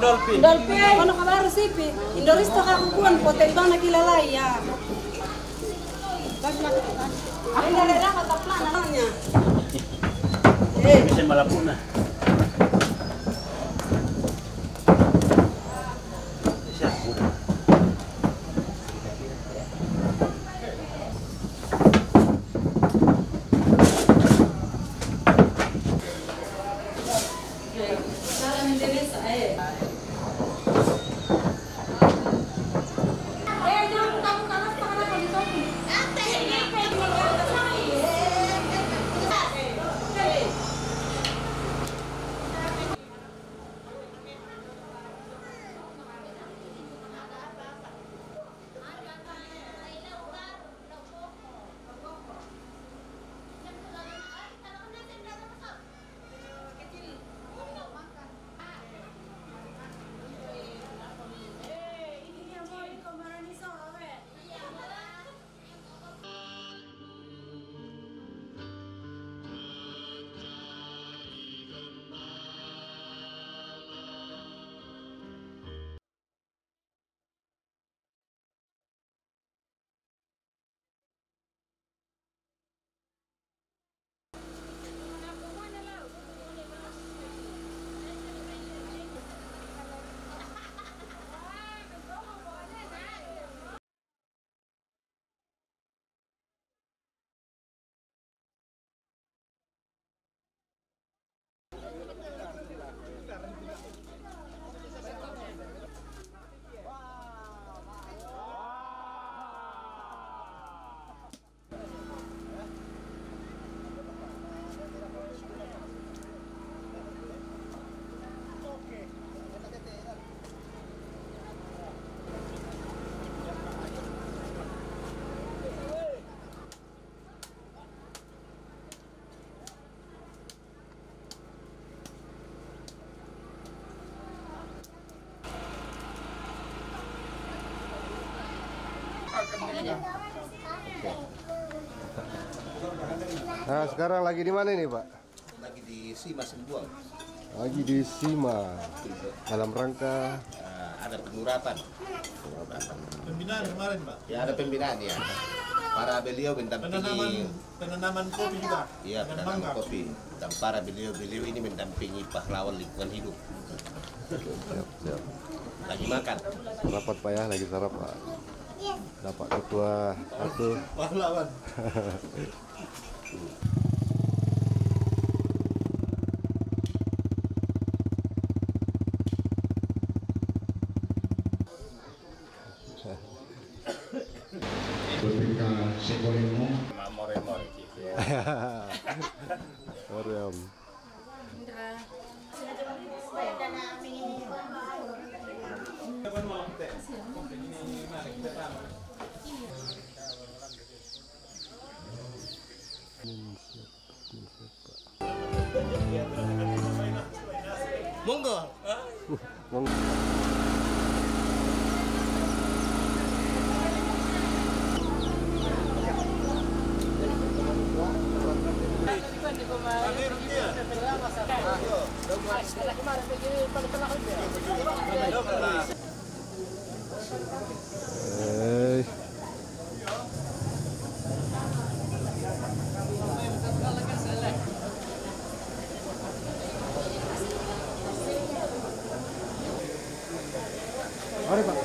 dolphin. Dolphin, ano ka ba resipi? Indoristo ka kukuan po, tayo bang nakilalay ya. Ay, narera ka taplan, ano niya? Kasi malabo na. Siya, muna. Nah, sekarang lagi di mana ini, Pak? Lagi di Sima Sembuang. Lagi di Sima. Dalam rangka Ada pengurapan. Pembinaan kemarin, Pak. Ya, ada pembinaan ya. Para beliau mendampingi Penanaman kopi juga. iya, penanaman kopi. Dan para beliau ini mendampingi pahlawan lingkungan hidup. siap, siap. Lagi makan. Rapat Pak ya, lagi sarapan. Dapat ketua satu. Pahlawan. Ketika sekolahmu More-more gitu ya. Oriam. Monggo. Mari Pak.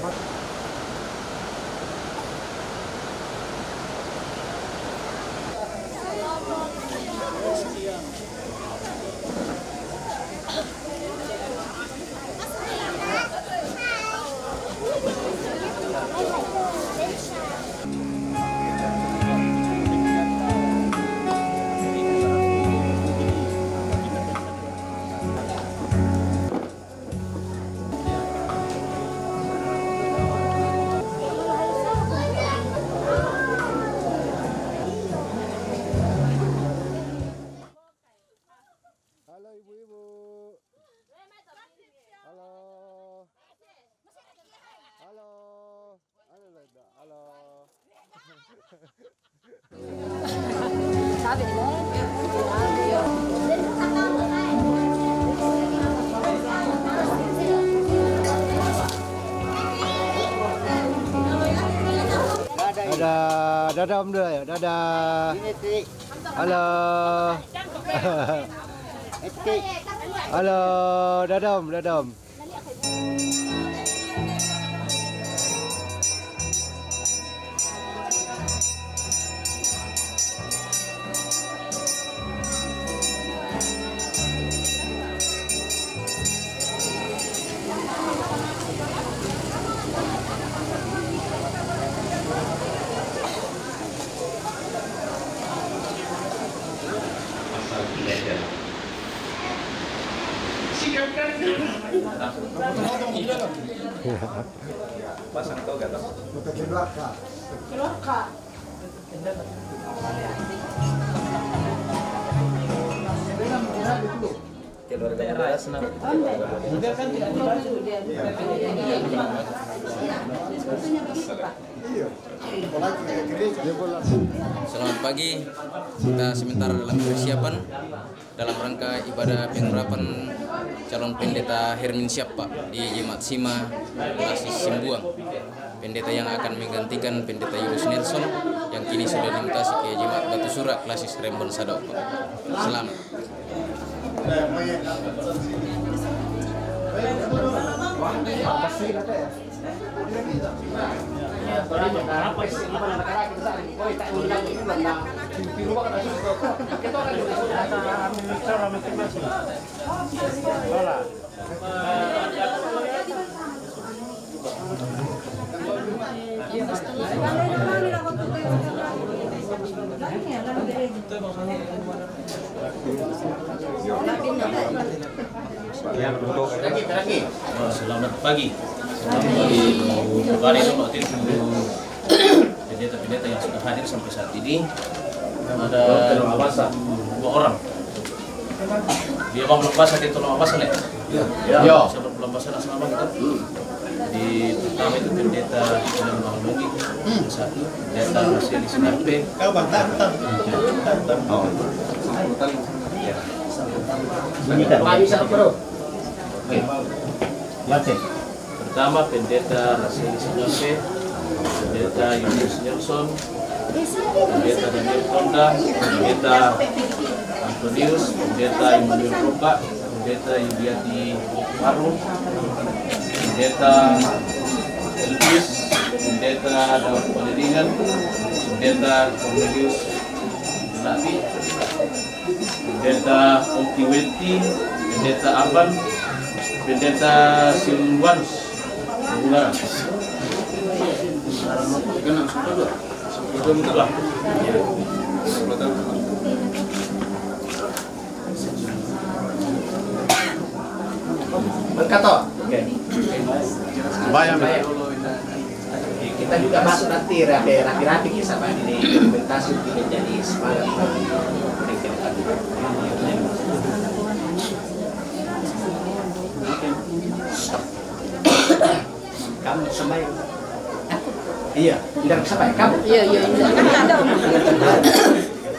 Sabi nila. Dadah. Dadah Om dulu ya. Dadah. Halo. Halo. Dadah Om. Dadah Om. Pasang tau gak tau? Keluar daerah senang. Selamat pagi. Kita sementara dalam persiapan dalam rangka ibadah pengurapan calon pendeta Hermin Syap Pak di Jemaat Sima Klasis Simbuang. Pendeta yang akan menggantikan pendeta Julius Nelson yang kini sudah dimutasi ke Jemaat Batu Sura Klasis Rembon Sadau Pak. Selamat. Selamat pagi. Kemarin waktu itu pendeta-pendeta yang sudah hadir sampai saat ini ada 2 orang. Dia bang belum puasa itu lama puasa nih. Ya. Sebelum belum puasa selama kita. Di pertama itu pendeta yang mengalami satu pendeta masih di Sinape. Kau bang tak. Oh. Pertama pendeta Raseli Sinape, pendeta Julius Nelson, pendeta Daniel Tonda, pendeta Antonius, pendeta Immanuel Roka, pendeta Yuliati Maru, pendeta Elvis, pendeta Daud Paleringan, pendeta Cornelius Nabi, pendeta Omti Weti, pendeta Aban, pendeta Silwans Bunga. Berkata. Bayang. Kita juga masuk nanti rapi-rapi kisah Pak ini dokumentasi untuk menjadi semangat kamu sampai iya tidak sampai kamu Iya. Ada Om.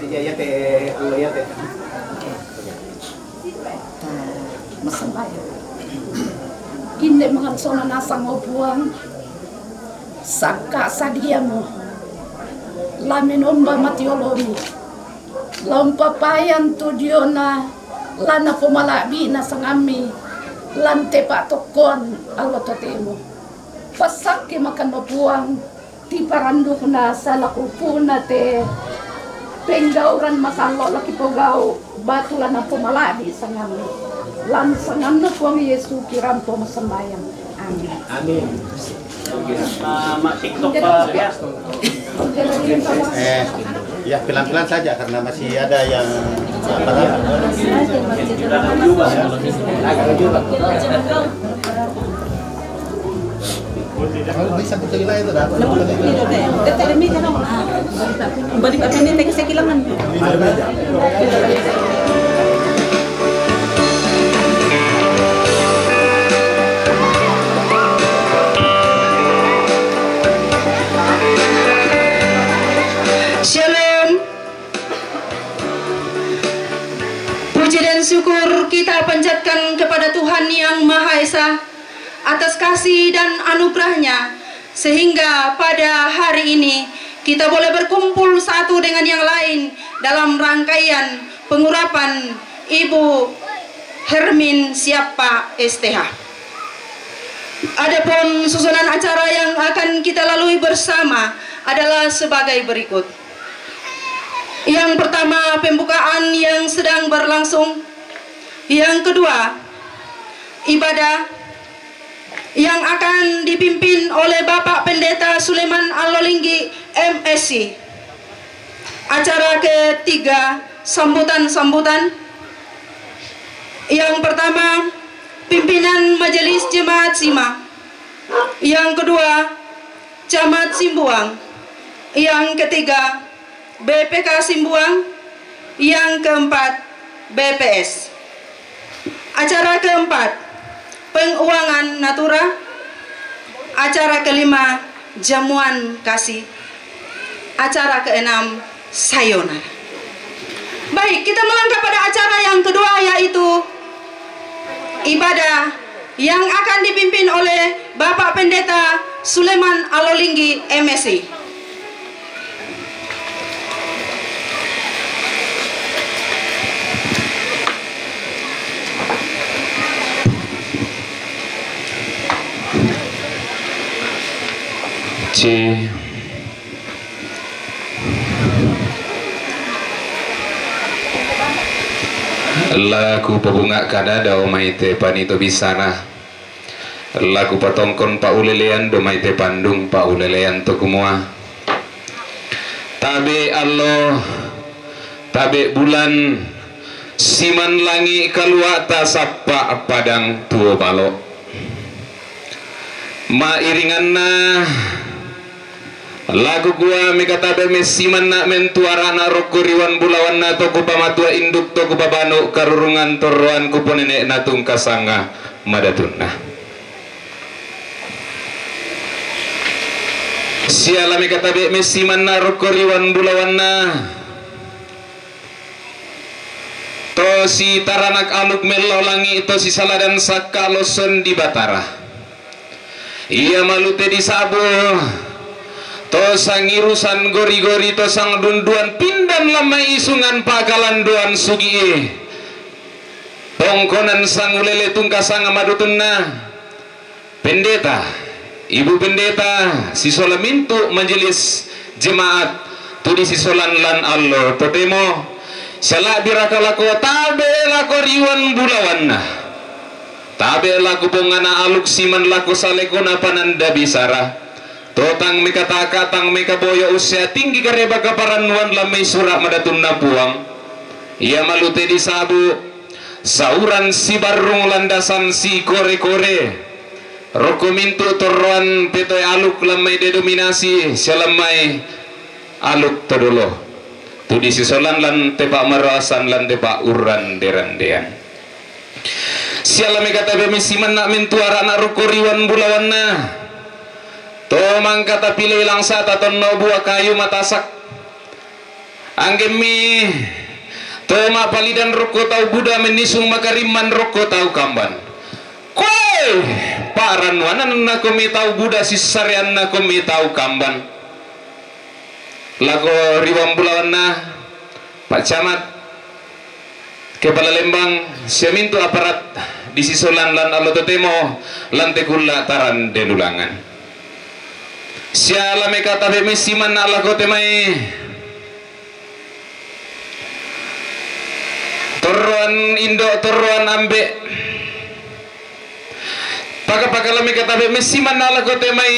ya teh lo ya teh Masambaya. Kinde mengansona nasa ngobuang saka sadiamu laminomba matiolomi lampapayan tudiona lana pomalabi na sangami lante patokon alwatotemo pasake makan mabuang ti paranduk na sa lakupuna te penggauran masalo laki pogau batulan na pomalabi sangami lansangan na po ang Yesu kirampo masambayang. Amin. amin TikTok Pak ya. Ya pelan-pelan saja karena masih ada yang Kalau bisa kita itu dah. Tetap demi kan Om. Balik apa ini teh kesekilangan. Shalom. Puji dan syukur kita panjatkan kepada Tuhan Yang Maha Esa atas kasih dan anugerahnya sehingga pada hari ini kita boleh berkumpul satu dengan yang lain dalam rangkaian pengurapan Ibu Hermin Siapa STH. Adapun susunan acara yang akan kita lalui bersama adalah sebagai berikut. Yang pertama, pembukaan yang sedang berlangsung. Yang kedua, ibadah yang akan dipimpin oleh Bapak Pendeta Suleman Alolinggi MSc. Acara ketiga, sambutan-sambutan. Yang pertama, pimpinan Majelis Jemaat Sima. Yang kedua, Camat Simbuang. Yang ketiga, BPK Simbuang. Yang keempat, BPS. Acara keempat, penguangan natura. Acara kelima, jamuan kasih. Acara keenam, sayonara. Baik, kita melangkah pada acara yang kedua, yaitu ibadah yang akan dipimpin oleh Bapak Pendeta Suleman Alolinggi MSc. Laku pabunga kada daw maite panito bisana. Laku patongkon pa ulelean do maite pandung pa ulelean to kumua. Tabe Allah, tabe bulan, siman langi kaluata sapa padang tuo balo. Mairinganna lagu gua mikatabe mesiman na mentuara na rokuriwan bulawan na to kupamatua induk to kupabano karurungan torroan kuponene na tungkasanga madatunna. Siala mikatabe mesiman na rokuriwan bulawan na to si taranak aluk melolangi to si saladan sakaloson di Batara. Ia malute di Sabu. To sang irusan gori-gori to sang dunduan pindan lama isungan pakalan duan sugi tongkonan sang ulele tungkasang amadutunna pendeta ibu pendeta sisola mintu majelis jemaat tudi sisolan lan Allah totemo sala birakala ko tabe lako riwan bulawanna tabe lako pongana aluk siman lako salekona pananda bisara totang mikataka tang mikaboyo usia tinggi kareba kaparanuan lamay surak madatun na puang ia malute di Sabu sauran si barung landasan si kore-kore rokomintu torroan petoy aluk lamay dedominasi sialamay aluk todolo tudi sisolan lan tepa marasan lan tepa uran derandean sialamay katabe misiman na mentuara na rokoriwan bulawan na tomang kata pilih langsa taton no buah kayu matasak anggemi toma palidan roko tau buda menisung makariman roko tau kamban koi paranwanan na komi tau buda sisarian na komi tau kamban lago riwam bulawan na Pak Camat Kepala Lembang semintu aparat di sisolan lan alototemo lantekula taran denulangan siala meka tabe mesiman ala kote mai torroan indo torroan ambe paka-paka la meka tabe mesiman ala kote mai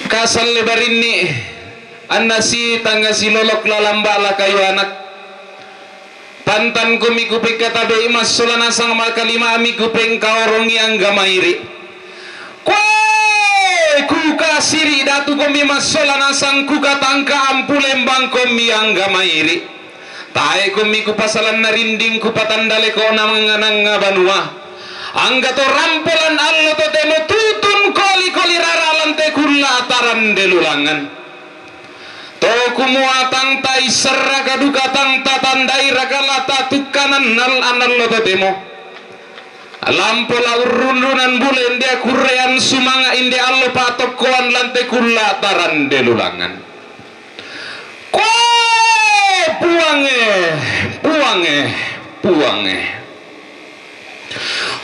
kasal lebarini annasi tangasi lolok lalamba la kayu anak pantan kumi kupeng katabe imas solana sang makalima ami kupeng kaorongi anggamairi kuka siri datu komi masolana sang kuka tangka ampulembang komi angga mairi tae komi kupasalan narinding kupatandale ko nanganang banua angga to rampolan allo to temo tutun koli raralan te kulla taran delulangan to kumuatang tai serra kaduka tang tatandai ragalata tukanan nal anal lo to temo lampo la urununan bulen dia kurean sumanga inde allo patok koan lante kula taran delulangan. Ko puange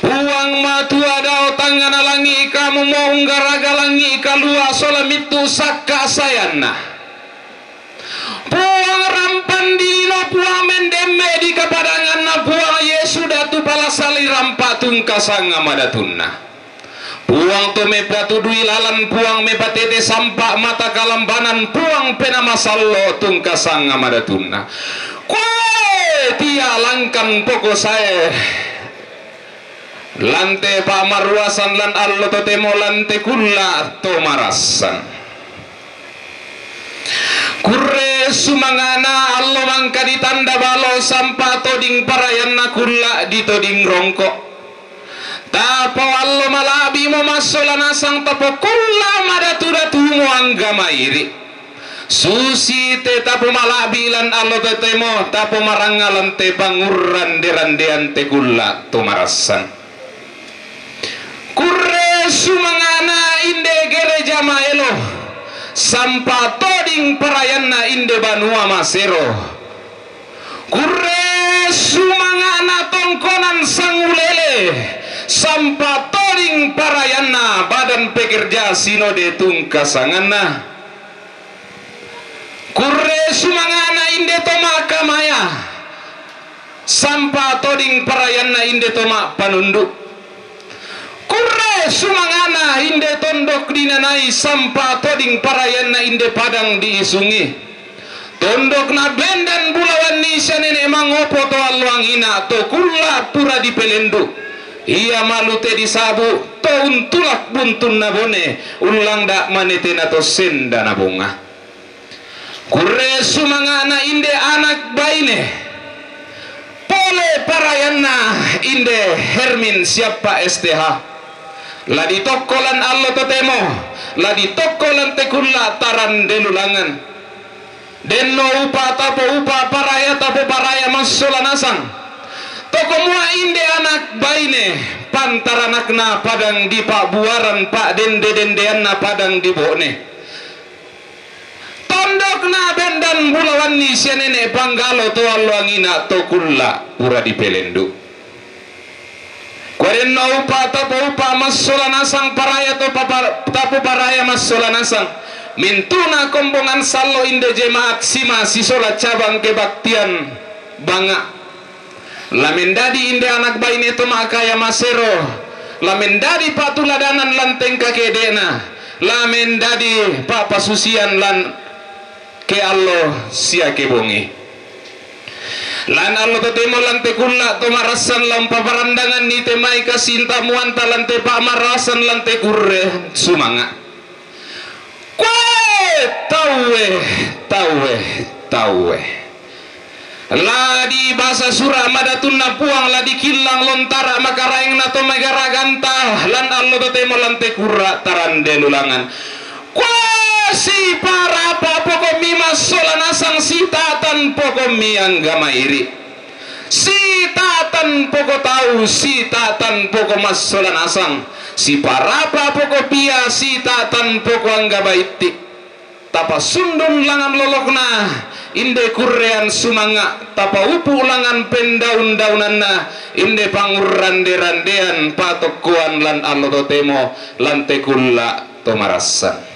uang matu ada tangan langi kamu mau nggaraga langi kalua solamitu sakka sayana puang rampan dino puang mendeme di kepadangan na puang Yesu datu palasali rampa tungkasanga madatunna puang to mepatu dui lalan puang mepatete sampak mata kalambanan puang pena masallo tungkasanga madatunna kue tia langkan poko saya lante pa marwasan lan allo totemo lante kulla to marasan kurre sumangana allo mangka ditanda balo sampa toding parayanna kulla di toding rongko tapo allo malabi mo masolana sang tapo kulla madatu-datu mo anggama iri susi te tapo malabilan allo tetemo tapo marangalan te pangurran derandean te kulla to marasan kurre sumangana inde gereja maelo sampa toding parayanna inde banua masero kurre sumangana tongkonan sangulele sampa toding parayanna badan pekerja sinode tungkasangana kurre sumangana inde toma kamaya sampa toding parayanna inde toma panunduk kurre sumangana inde tondok dinanai sampa toding parayanna inde padang diisungi tondok na bendan bulawan ni sanene mangopo to alwang ina to kulla pura dipelendu iya malute disabu to untulak buntun na bone ulang dak manete na to senda na bunga kurre sumangana inde anak baine pole parayanna inde Hermin siapa STH ladi tokolan allo totemo ladi tokolan tekulla taran delulangan denno upa tapo upa paraya tapo paraya masolanasang toko mua inde anak baine pantaranakna padang di pak buaran pak dende dendean na padang di bone tondok na bendan bulawan ni sianene panggalo to alwangina to kulla pura di pelendu kuaren no upa tapo upa masolanasang paraya to tapo paraya masolanasang mintuna kombongan sallo inde jemaat sima sisola cabang kebaktian banga lamendadi inde anak baine to makaya masero lamendadi patuladanan lanteng kakedena lamendadi papa susian lan ke allo sia ke bongi lan allo tetemo lante kulla to marasan lam paparandangan ni temai kasinta muanta lante pa marasan lante kurre sumanga kue tawe ladi bahasa surah madatunna puang ladi kilang lontara makaraeng na to megara ganta lan allo tetemo lante kurra taran delulangan si para poko mi masolanasang sitatan poko mi anggama iri sitatan poko tahu sitatan poko masolanasang si para poko pia sitatan poko anggama iti tapa sundun langan lolokna inde kurrean sumanga tapa upu langan pendaun-daunanna inde pangurran derandean patokuan lan allo totemo lante kulla tomarasa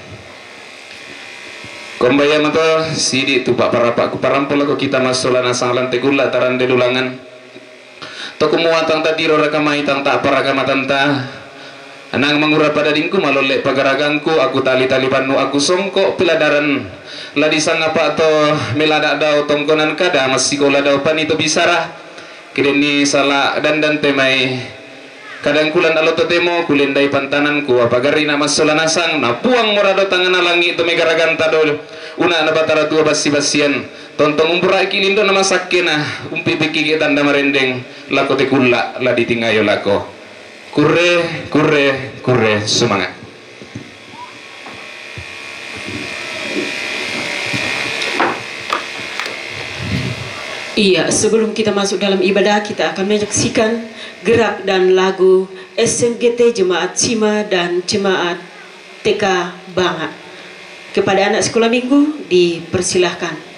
kombayang to sidi tu pak parapak ku parampol ko kita masolana sanglan tegula taran delulangan to kumuatang tadiro rakamai tang tak parakamatan anang mangura pada dingku malole pagaragangku aku tali-tali panu aku songko piladaran ladi sangapa to melada dau tongkonan kada masikola dau panito bisara kideni sala dan temai kadang kulan alo totemo kulen dai pantananku apagari na masolanasang na puang morado tangan alangi to megaraganta do una na batara tua basi-basian tontong umpura kilindo na masakena umpi biki tanda marendeng lako te kulla la ditingayo lako kurre semangat. Iya, sebelum kita masuk dalam ibadah, kita akan menyaksikan gerak dan lagu SMGT Jemaat Sima dan Jemaat TK Banga. Kepada anak sekolah minggu dipersilahkan.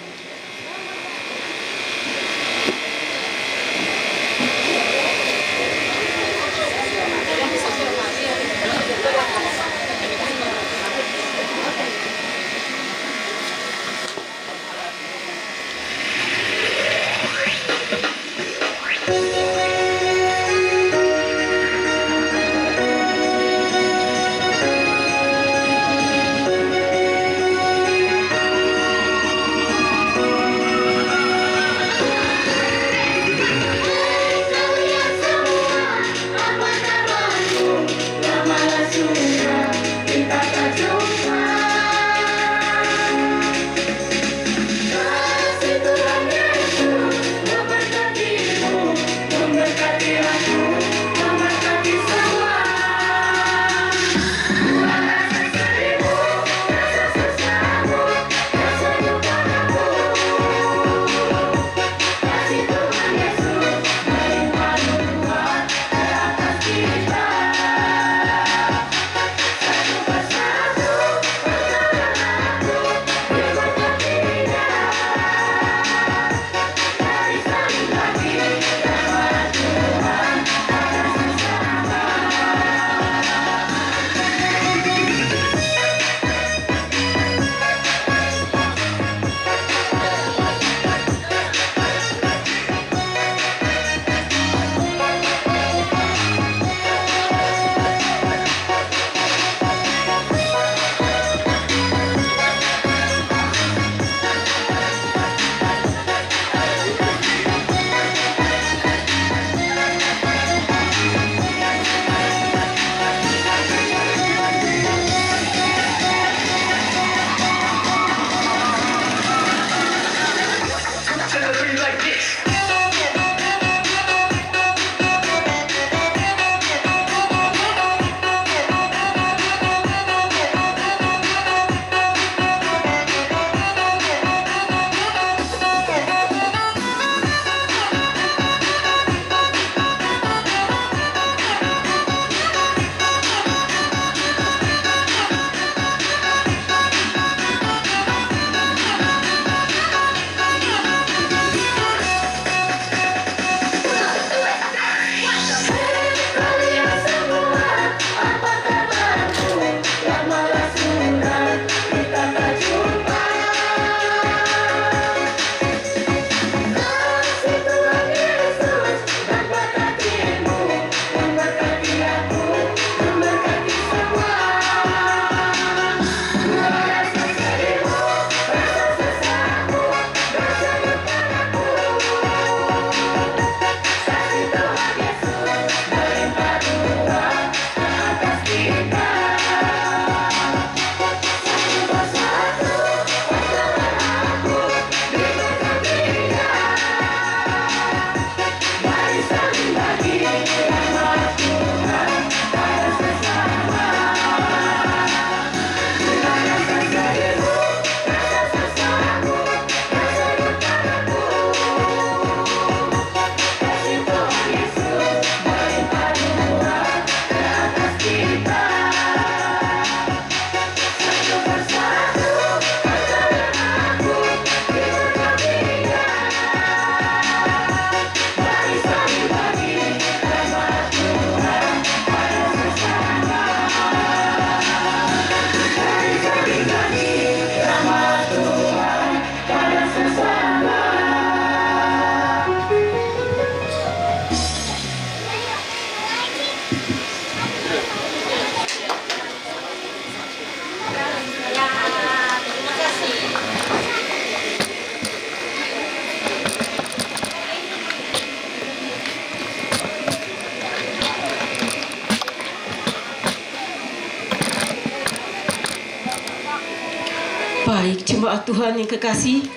Baik, jemaat Tuhan yang kekasih,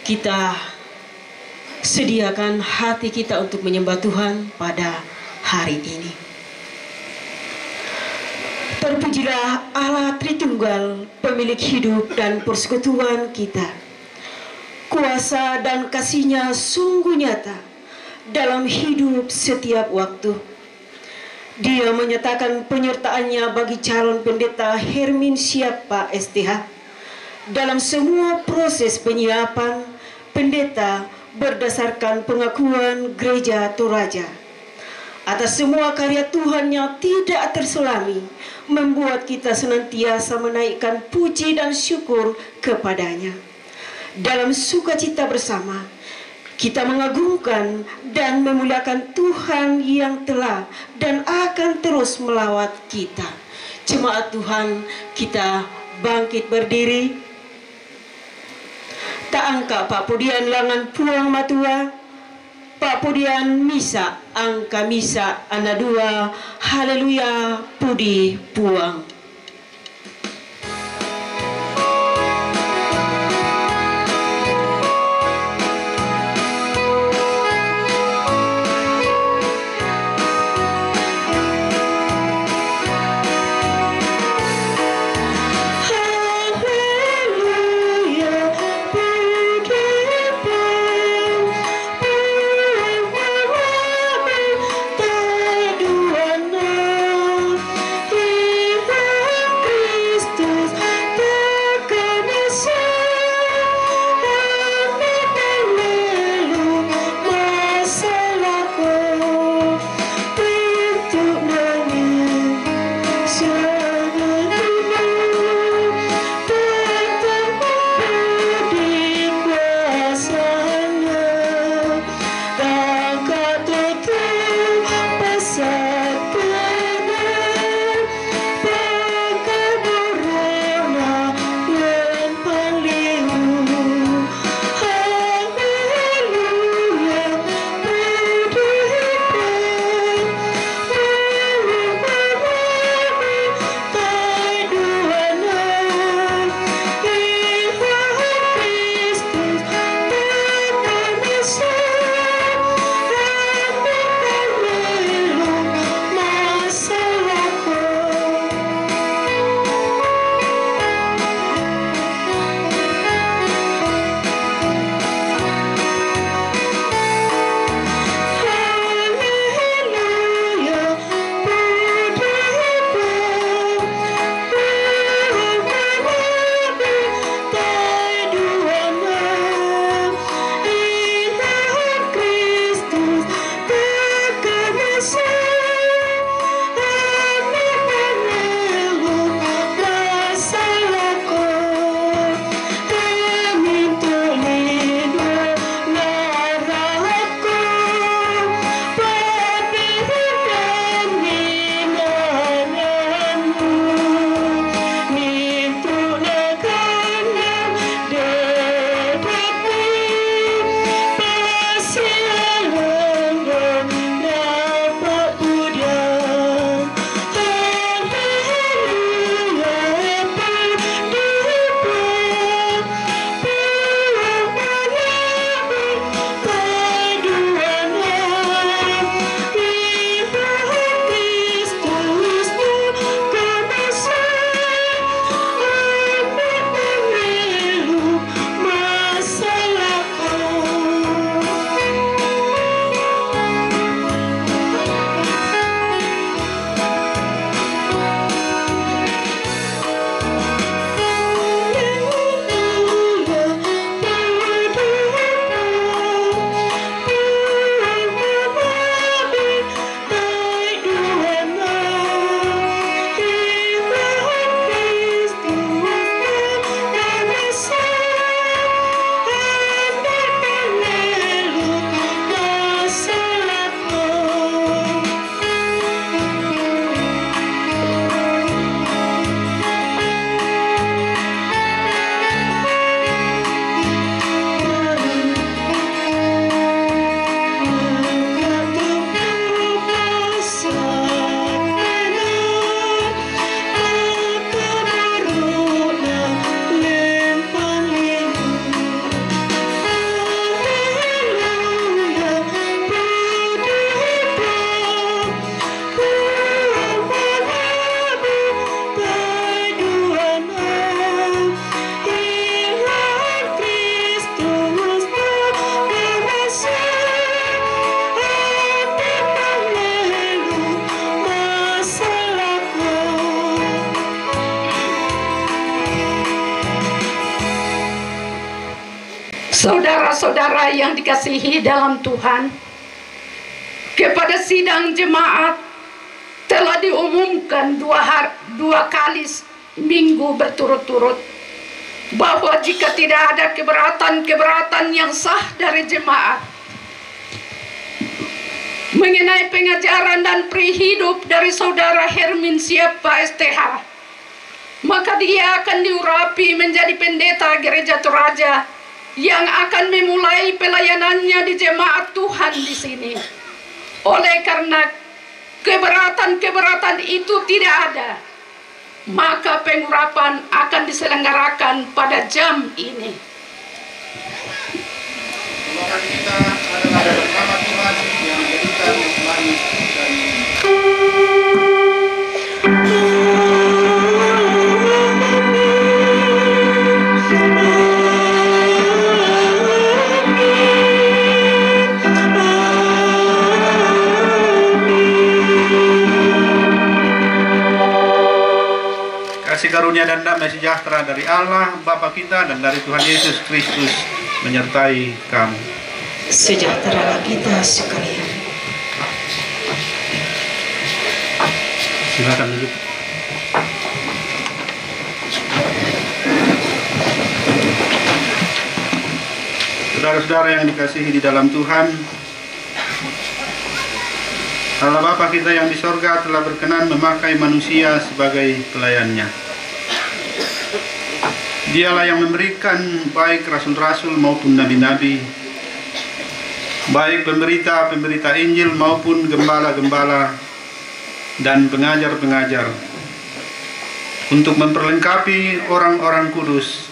kita sediakan hati kita untuk menyembah Tuhan pada hari ini. Terpujilah Allah Tritunggal, pemilik hidup dan persekutuan kita. Kuasa dan kasih-Nya sungguh nyata dalam hidup setiap waktu. Dia menyatakan penyertaan-Nya bagi calon pendeta Hermin Siapa STH Dalam semua proses penyiapan, pendeta berdasarkan pengakuan Gereja Toraja atas semua karya Tuhan yang tidak terselami, membuat kita senantiasa menaikkan puji dan syukur kepadanya. Dalam sukacita bersama, kita mengagungkan dan memuliakan Tuhan yang telah dan akan terus melawat kita. Jemaat Tuhan, kita bangkit berdiri. Tak angka Pak Pudian Langan Puang Matua, Pak Pudian Misa Angka Misa Ana Dua, Haleluya Pudi Puang. Hallelujah, Saudara-saudara yang dikasihi dalam Tuhan, kepada sidang jemaat telah diumumkan dua kali minggu berturut-turut bahwa jika tidak ada keberatan yang sah dari jemaat mengenai pengajaran dan prihidup dari saudara Hermin Siapa STH, maka dia akan diurapi menjadi pendeta Gereja Toraja yang akan memulai pelayanannya di jemaat Tuhan di sini. Oleh karena keberatan itu tidak ada, maka pengurapan akan diselenggarakan pada jam ini. Kita adalah bersama Tuhan yang memberikan langit dan kasih karunia dan damai sejahtera dari Allah Bapa kita dan dari Tuhan Yesus Kristus menyertai kamu. Sejahteralah kita sekalian. Silakan duduk. Saudara-saudara yang dikasihi di dalam Tuhan, Allah Bapa kita yang di sorga telah berkenan memakai manusia sebagai pelayannya. Dialah yang memberikan baik rasul-rasul maupun nabi-nabi, baik pemberita-pemberita Injil maupun gembala-gembala dan pengajar-pengajar, untuk memperlengkapi orang-orang kudus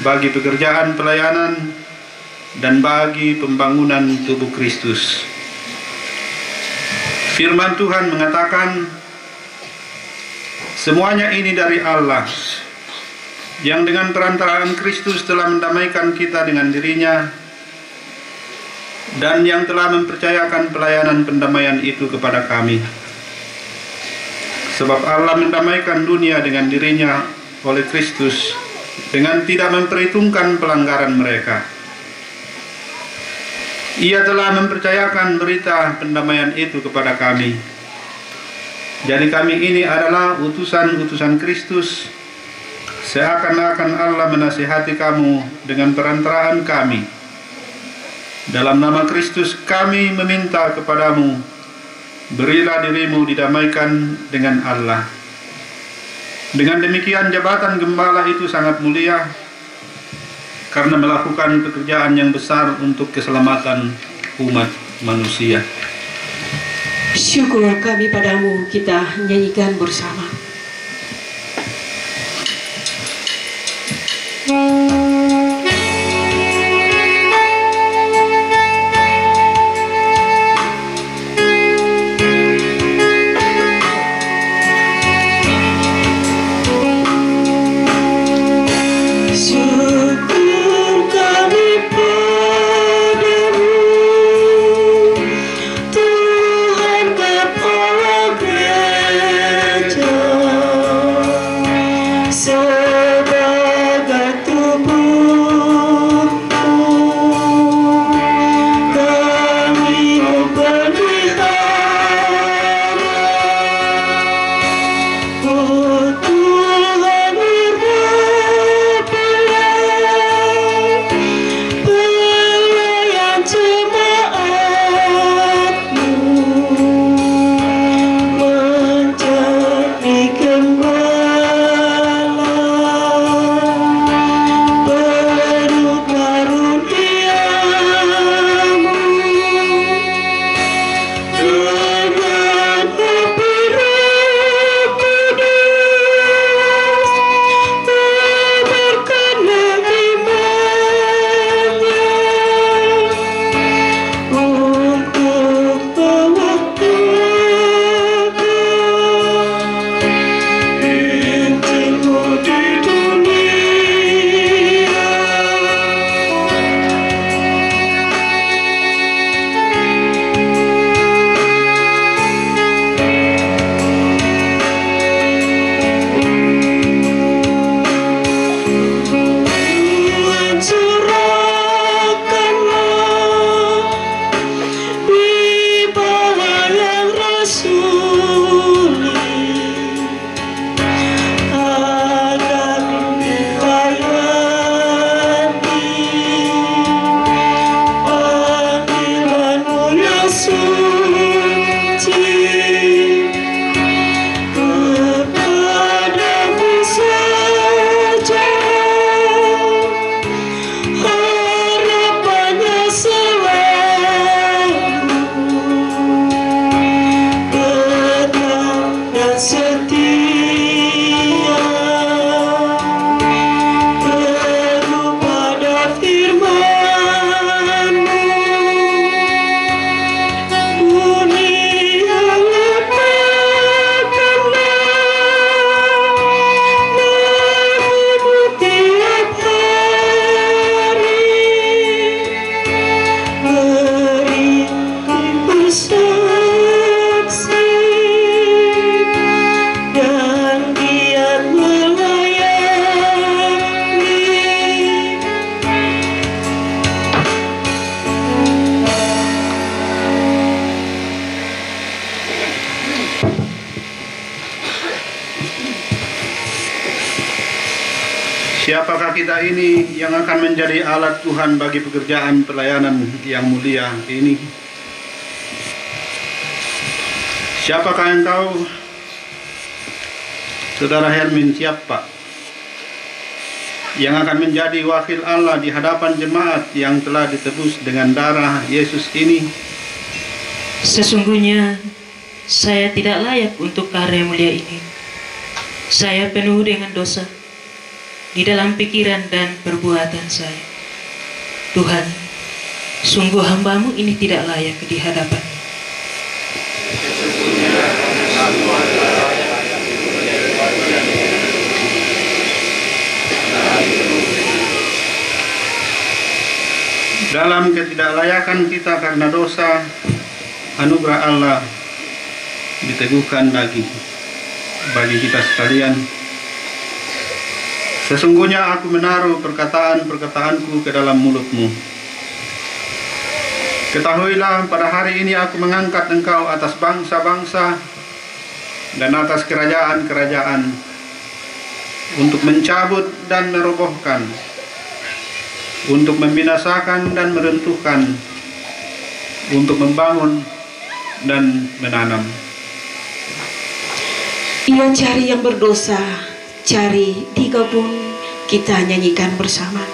bagi pekerjaan pelayanan dan bagi pembangunan tubuh Kristus. Firman Tuhan mengatakan, semuanya ini dari Allah, yang dengan perantaraan Kristus telah mendamaikan kita dengan dirinya, dan yang telah mempercayakan pelayanan pendamaian itu kepada kami. Sebab Allah mendamaikan dunia dengan dirinya oleh Kristus, dengan tidak memperhitungkan pelanggaran mereka. Ia telah mempercayakan berita pendamaian itu kepada kami. Jadi kami ini adalah utusan-utusan Kristus, seakan-akan Allah menasihati kamu dengan perantaraan kami. Dalam nama Kristus kami meminta kepadamu, berilah dirimu didamaikan dengan Allah. Dengan demikian jabatan gembala itu sangat mulia, karena melakukan pekerjaan yang besar untuk keselamatan umat manusia. Syukur kami padamu, kita nyanyikan bersama. Siapakah kita ini yang akan menjadi alat Tuhan bagi pekerjaan pelayanan yang mulia ini? Siapakah engkau, Saudara Hermin Siapa, yang akan menjadi wakil Allah di hadapan jemaat yang telah ditebus dengan darah Yesus ini? Sesungguhnya saya tidak layak untuk karya mulia ini. Saya penuh dengan dosa di dalam pikiran dan perbuatan saya. Tuhan, sungguh hamba-Mu ini tidak layak di hadapan. Dalam ketidaklayakan kita karena dosa, anugerah Allah diteguhkan lagi bagi kita sekalian. Sesungguhnya aku menaruh perkataan-perkataanku ke dalam mulut-Mu. Ketahuilah, pada hari ini aku mengangkat Engkau atas bangsa-bangsa dan atas kerajaan-kerajaan, untuk mencabut dan merobohkan, untuk membinasakan dan meruntuhkan, untuk membangun dan menanam. Ia cari yang berdosa, cari digabung, kita nyanyikan bersama.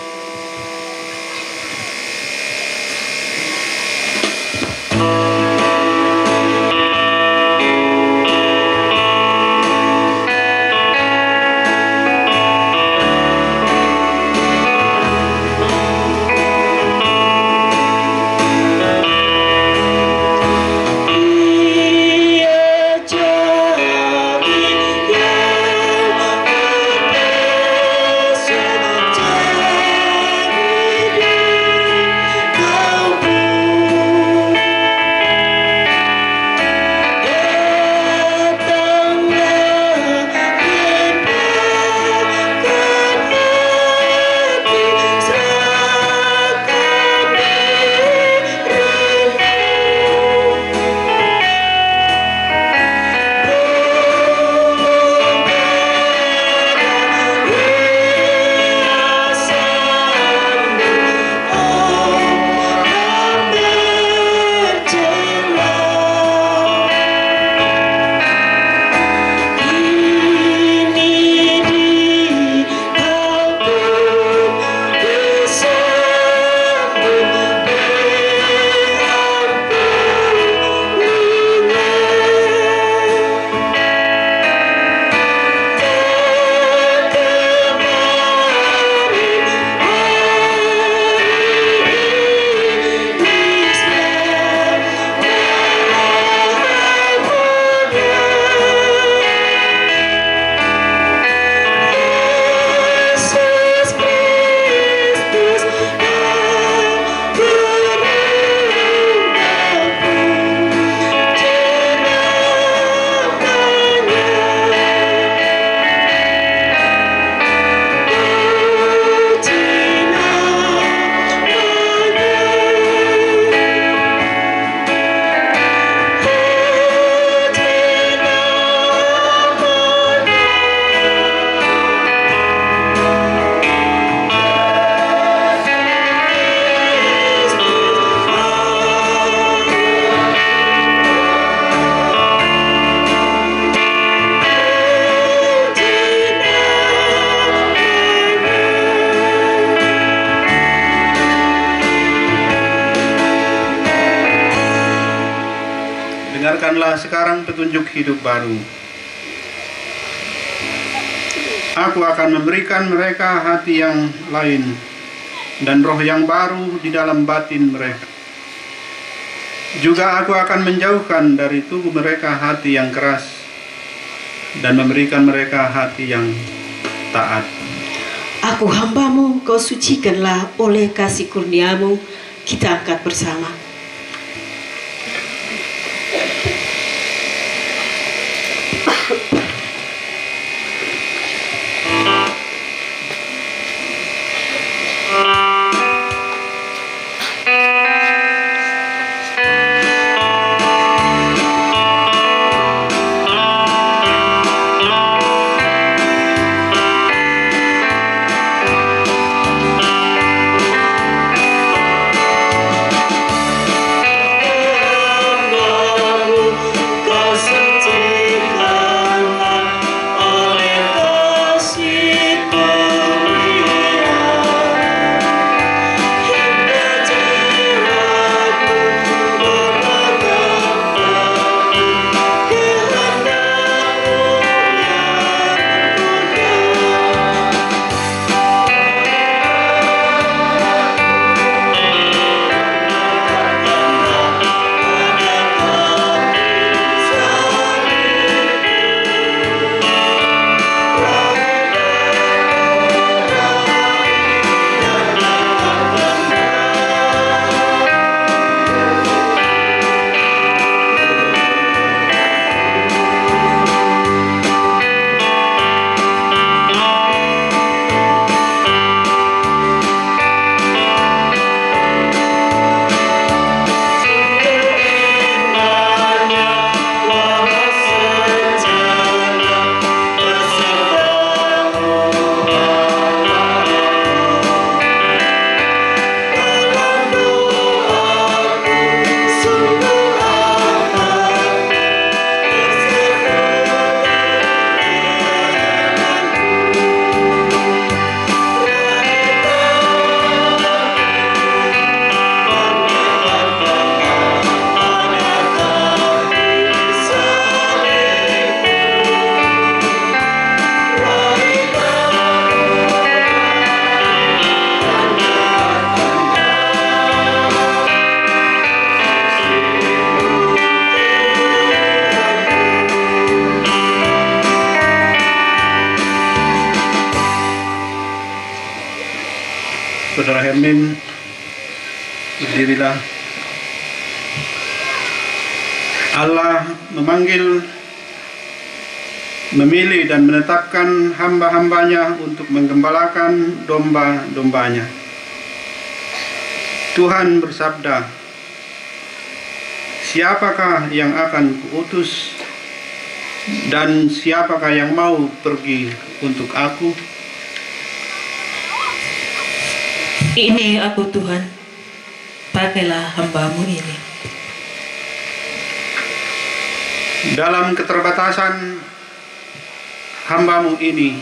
Dengarkanlah sekarang petunjuk hidup baru. Aku akan memberikan mereka hati yang lain dan roh yang baru di dalam batin mereka. Juga aku akan menjauhkan dari tubuh mereka hati yang keras dan memberikan mereka hati yang taat. Aku hambamu, kau sucikanlah oleh kasih kurniamu. Kita angkat bersama. Saudara Hermin, berdirilah. Allah memanggil, memilih dan menetapkan hamba-hambanya untuk menggembalakan domba-dombanya. Tuhan bersabda, "Siapakah yang akan kuutus dan siapakah yang mau pergi untuk aku?" Ini aku Tuhan, pakailah hambamu ini. Dalam keterbatasan hambamu ini,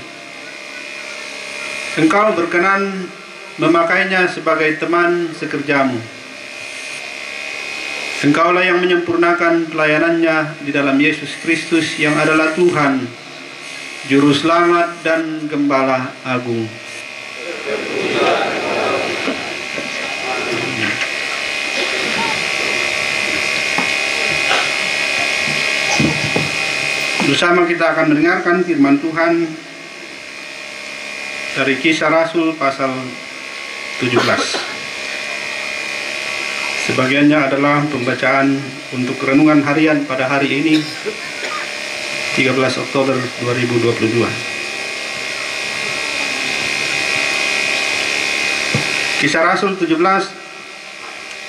Engkau berkenan memakainya sebagai teman sekerjamu. Engkaulah yang menyempurnakan pelayanannya di dalam Yesus Kristus yang adalah Tuhan, Juru Selamat dan Gembala Agung. Bersama kita akan mendengarkan firman Tuhan dari Kisah Rasul pasal 17. Sebagiannya adalah pembacaan untuk renungan harian pada hari ini, 13 Oktober 2022. Kisah Rasul 17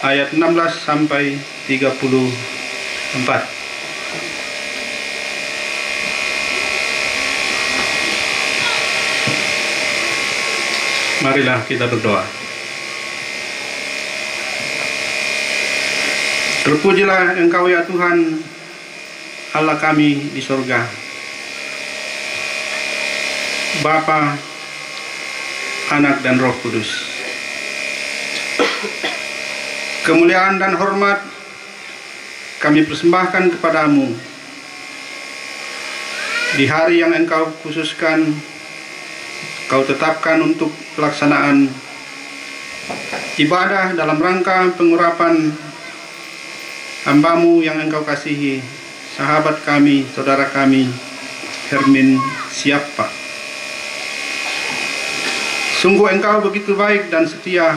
ayat 16 sampai 34. Marilah kita berdoa. Terpujilah Engkau ya Tuhan, Allah kami di sorga, Bapa, Anak dan Roh Kudus. Kemuliaan dan hormat kami persembahkan kepadamu di hari yang Engkau khususkan Kau tetapkan untuk pelaksanaan ibadah dalam rangka pengurapan hamba-Mu yang Engkau kasihi, sahabat kami, saudara kami, Hermin Siappa. Sungguh Engkau begitu baik dan setia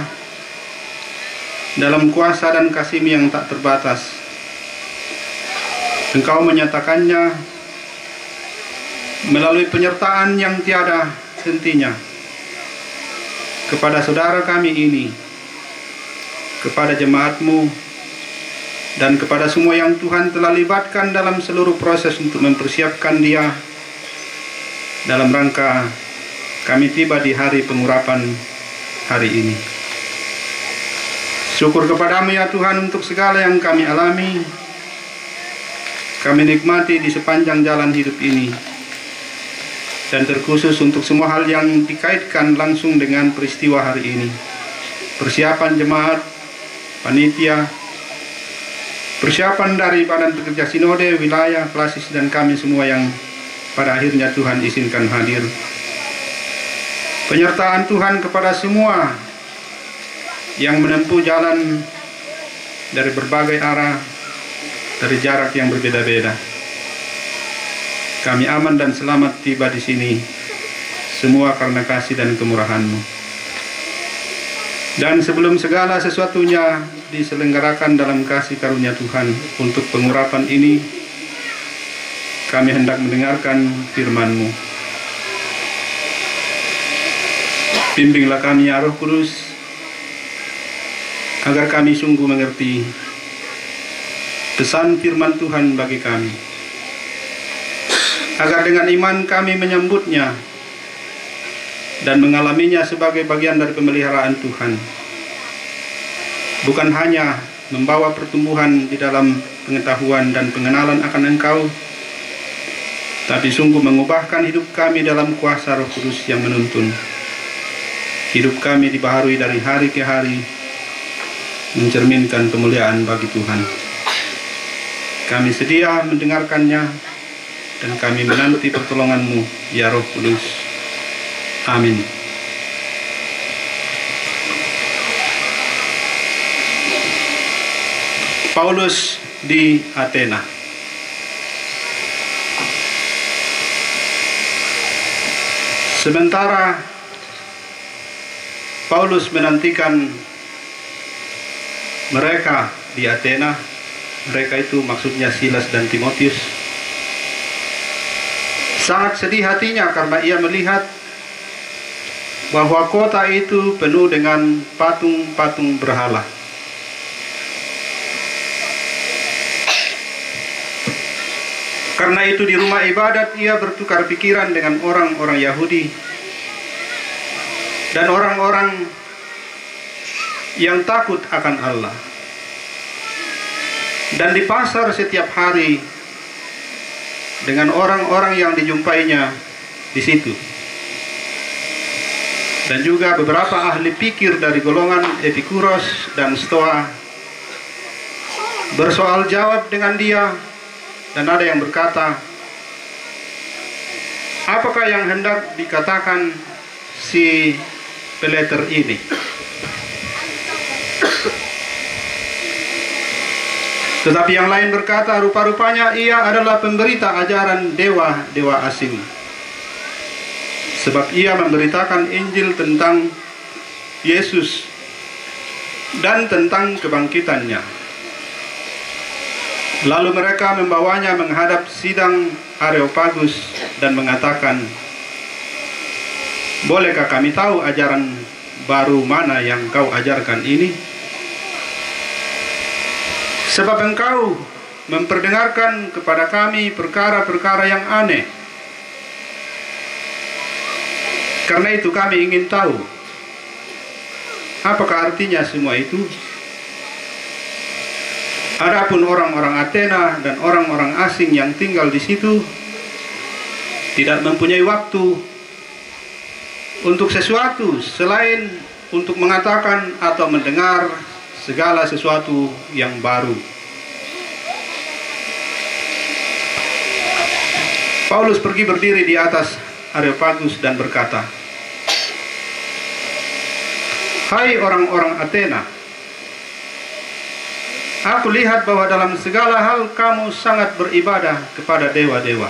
dalam kuasa dan kasih-Mu yang tak terbatas. Engkau menyatakannya melalui penyertaan yang tiada hentinya kepada saudara kami ini, kepada jemaat-Mu, dan kepada semua yang Tuhan telah libatkan dalam seluruh proses untuk mempersiapkan dia dalam rangka kami tiba di hari pengurapan hari ini. Syukur kepada-Mu ya Tuhan untuk segala yang kami alami, kami nikmati di sepanjang jalan hidup ini, dan terkhusus untuk semua hal yang dikaitkan langsung dengan peristiwa hari ini. Persiapan jemaat, panitia, persiapan dari badan pekerja sinode, wilayah, klasis, dan kami semua yang pada akhirnya Tuhan izinkan hadir. Penyertaan Tuhan kepada semua yang menempuh jalan dari berbagai arah, dari jarak yang berbeda-beda. Kami aman dan selamat tiba di sini, semua karena kasih dan kemurahan-Mu. Dan sebelum segala sesuatunya diselenggarakan dalam kasih karunia Tuhan untuk pengurapan ini, kami hendak mendengarkan firman-Mu. Bimbinglah kami ya Roh Kudus, agar kami sungguh mengerti pesan firman Tuhan bagi kami, agar dengan iman kami menyambutnya dan mengalaminya sebagai bagian dari pemeliharaan Tuhan, bukan hanya membawa pertumbuhan di dalam pengetahuan dan pengenalan akan Engkau, tapi sungguh mengubahkan hidup kami dalam kuasa Roh Kudus yang menuntun. Hidup kami dibaharui dari hari ke hari, mencerminkan kemuliaan bagi Tuhan. Kami sedia mendengarkannya, dan kami menanti pertolongan-Mu ya Roh Kudus. Amin. Paulus di Athena. Sementara Paulus menantikan mereka di Athena, mereka itu maksudnya Silas dan Timotius, sangat sedih hatinya karena ia melihat bahwa kota itu penuh dengan patung-patung berhala. Karena itu di rumah ibadat ia bertukar pikiran dengan orang-orang Yahudi dan orang-orang yang takut akan Allah. Dan di pasar setiap hari dengan orang-orang yang dijumpainya di situ. Dan juga beberapa ahli pikir dari golongan Epikuros dan Stoa bersoal jawab dengan dia, dan ada yang berkata, apakah yang hendak dikatakan si peleter ini? Tetapi yang lain berkata, rupa-rupanya ia adalah pemberita ajaran dewa-dewa asing, sebab ia memberitakan Injil tentang Yesus dan tentang kebangkitannya. Lalu mereka membawanya menghadap sidang Areopagus dan mengatakan, bolehkah kami tahu ajaran baru mana yang kau ajarkan ini? Sebab engkau memperdengarkan kepada kami perkara-perkara yang aneh. Karena itu kami ingin tahu, apakah artinya semua itu? Adapun orang-orang Athena dan orang-orang asing yang tinggal di situ tidak mempunyai waktu untuk sesuatu selain untuk mengatakan atau mendengar segala sesuatu yang baru. Paulus pergi berdiri di atas Areopagus dan berkata, Hai orang-orang Athena, aku lihat bahwa dalam segala hal kamu sangat beribadah kepada dewa-dewa.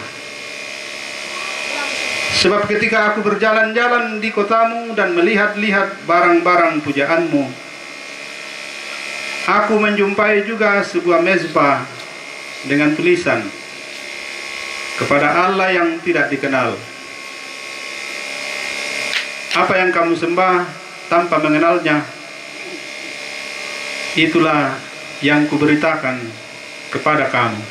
Sebab ketika aku berjalan-jalan di kotamu dan melihat-lihat barang-barang pujaanmu, aku menjumpai juga sebuah mezbah dengan tulisan, kepada Allah yang tidak dikenal. Apa yang kamu sembah tanpa mengenalnya, itulah yang kuberitakan kepada kamu.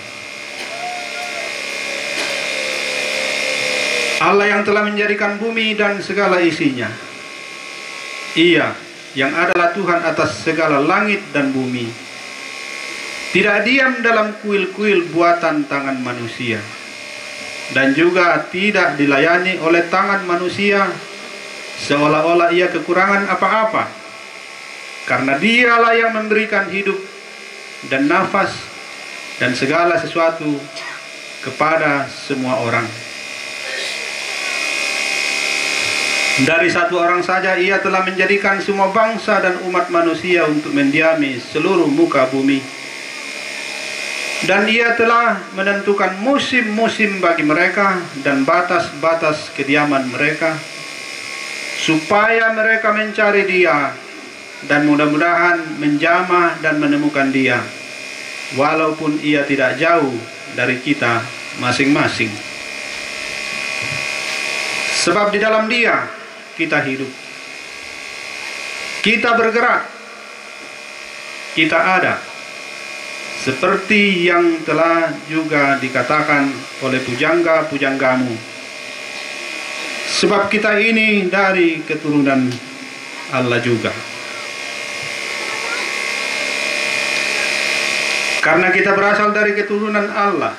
Allah yang telah menjadikan bumi dan segala isinya, Ia yang adalah Tuhan atas segala langit dan bumi, tidak diam dalam kuil-kuil buatan tangan manusia, dan juga tidak dilayani oleh tangan manusia seolah-olah ia kekurangan apa-apa, karena Dialah yang memberikan hidup dan nafas dan segala sesuatu kepada semua orang. Dari satu orang saja Ia telah menjadikan semua bangsa dan umat manusia untuk mendiami seluruh muka bumi, dan Ia telah menentukan musim-musim bagi mereka dan batas-batas kediaman mereka, supaya mereka mencari Dia dan mudah-mudahan menjamah dan menemukan Dia, walaupun Ia tidak jauh dari kita masing-masing. Sebab di dalam Dia kita hidup, kita bergerak, kita ada, seperti yang telah juga dikatakan oleh pujangga-pujanggamu. Sebab kita ini dari keturunan Allah juga. Karena kita berasal dari keturunan Allah,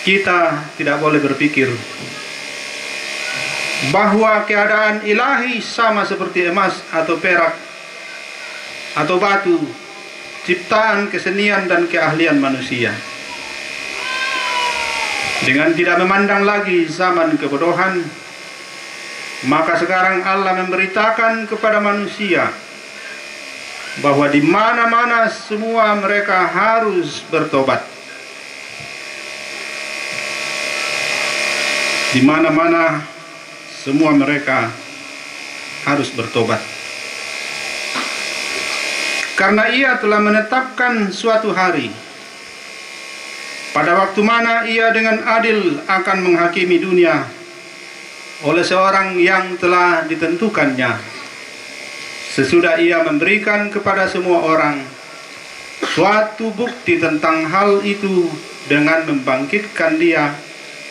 kita tidak boleh berpikir bahwa keadaan ilahi sama seperti emas atau perak atau batu, ciptaan kesenian dan keahlian manusia. Dengan tidak memandang lagi zaman kebodohan, maka sekarang Allah memberitakan kepada manusia bahwa di mana-mana semua mereka harus bertobat. Di mana-mana semua mereka harus bertobat. Karena Ia telah menetapkan suatu hari, pada waktu mana Ia dengan adil akan menghakimi dunia oleh seorang yang telah ditentukannya, sesudah Ia memberikan kepada semua orang suatu bukti tentang hal itu dengan membangkitkan Dia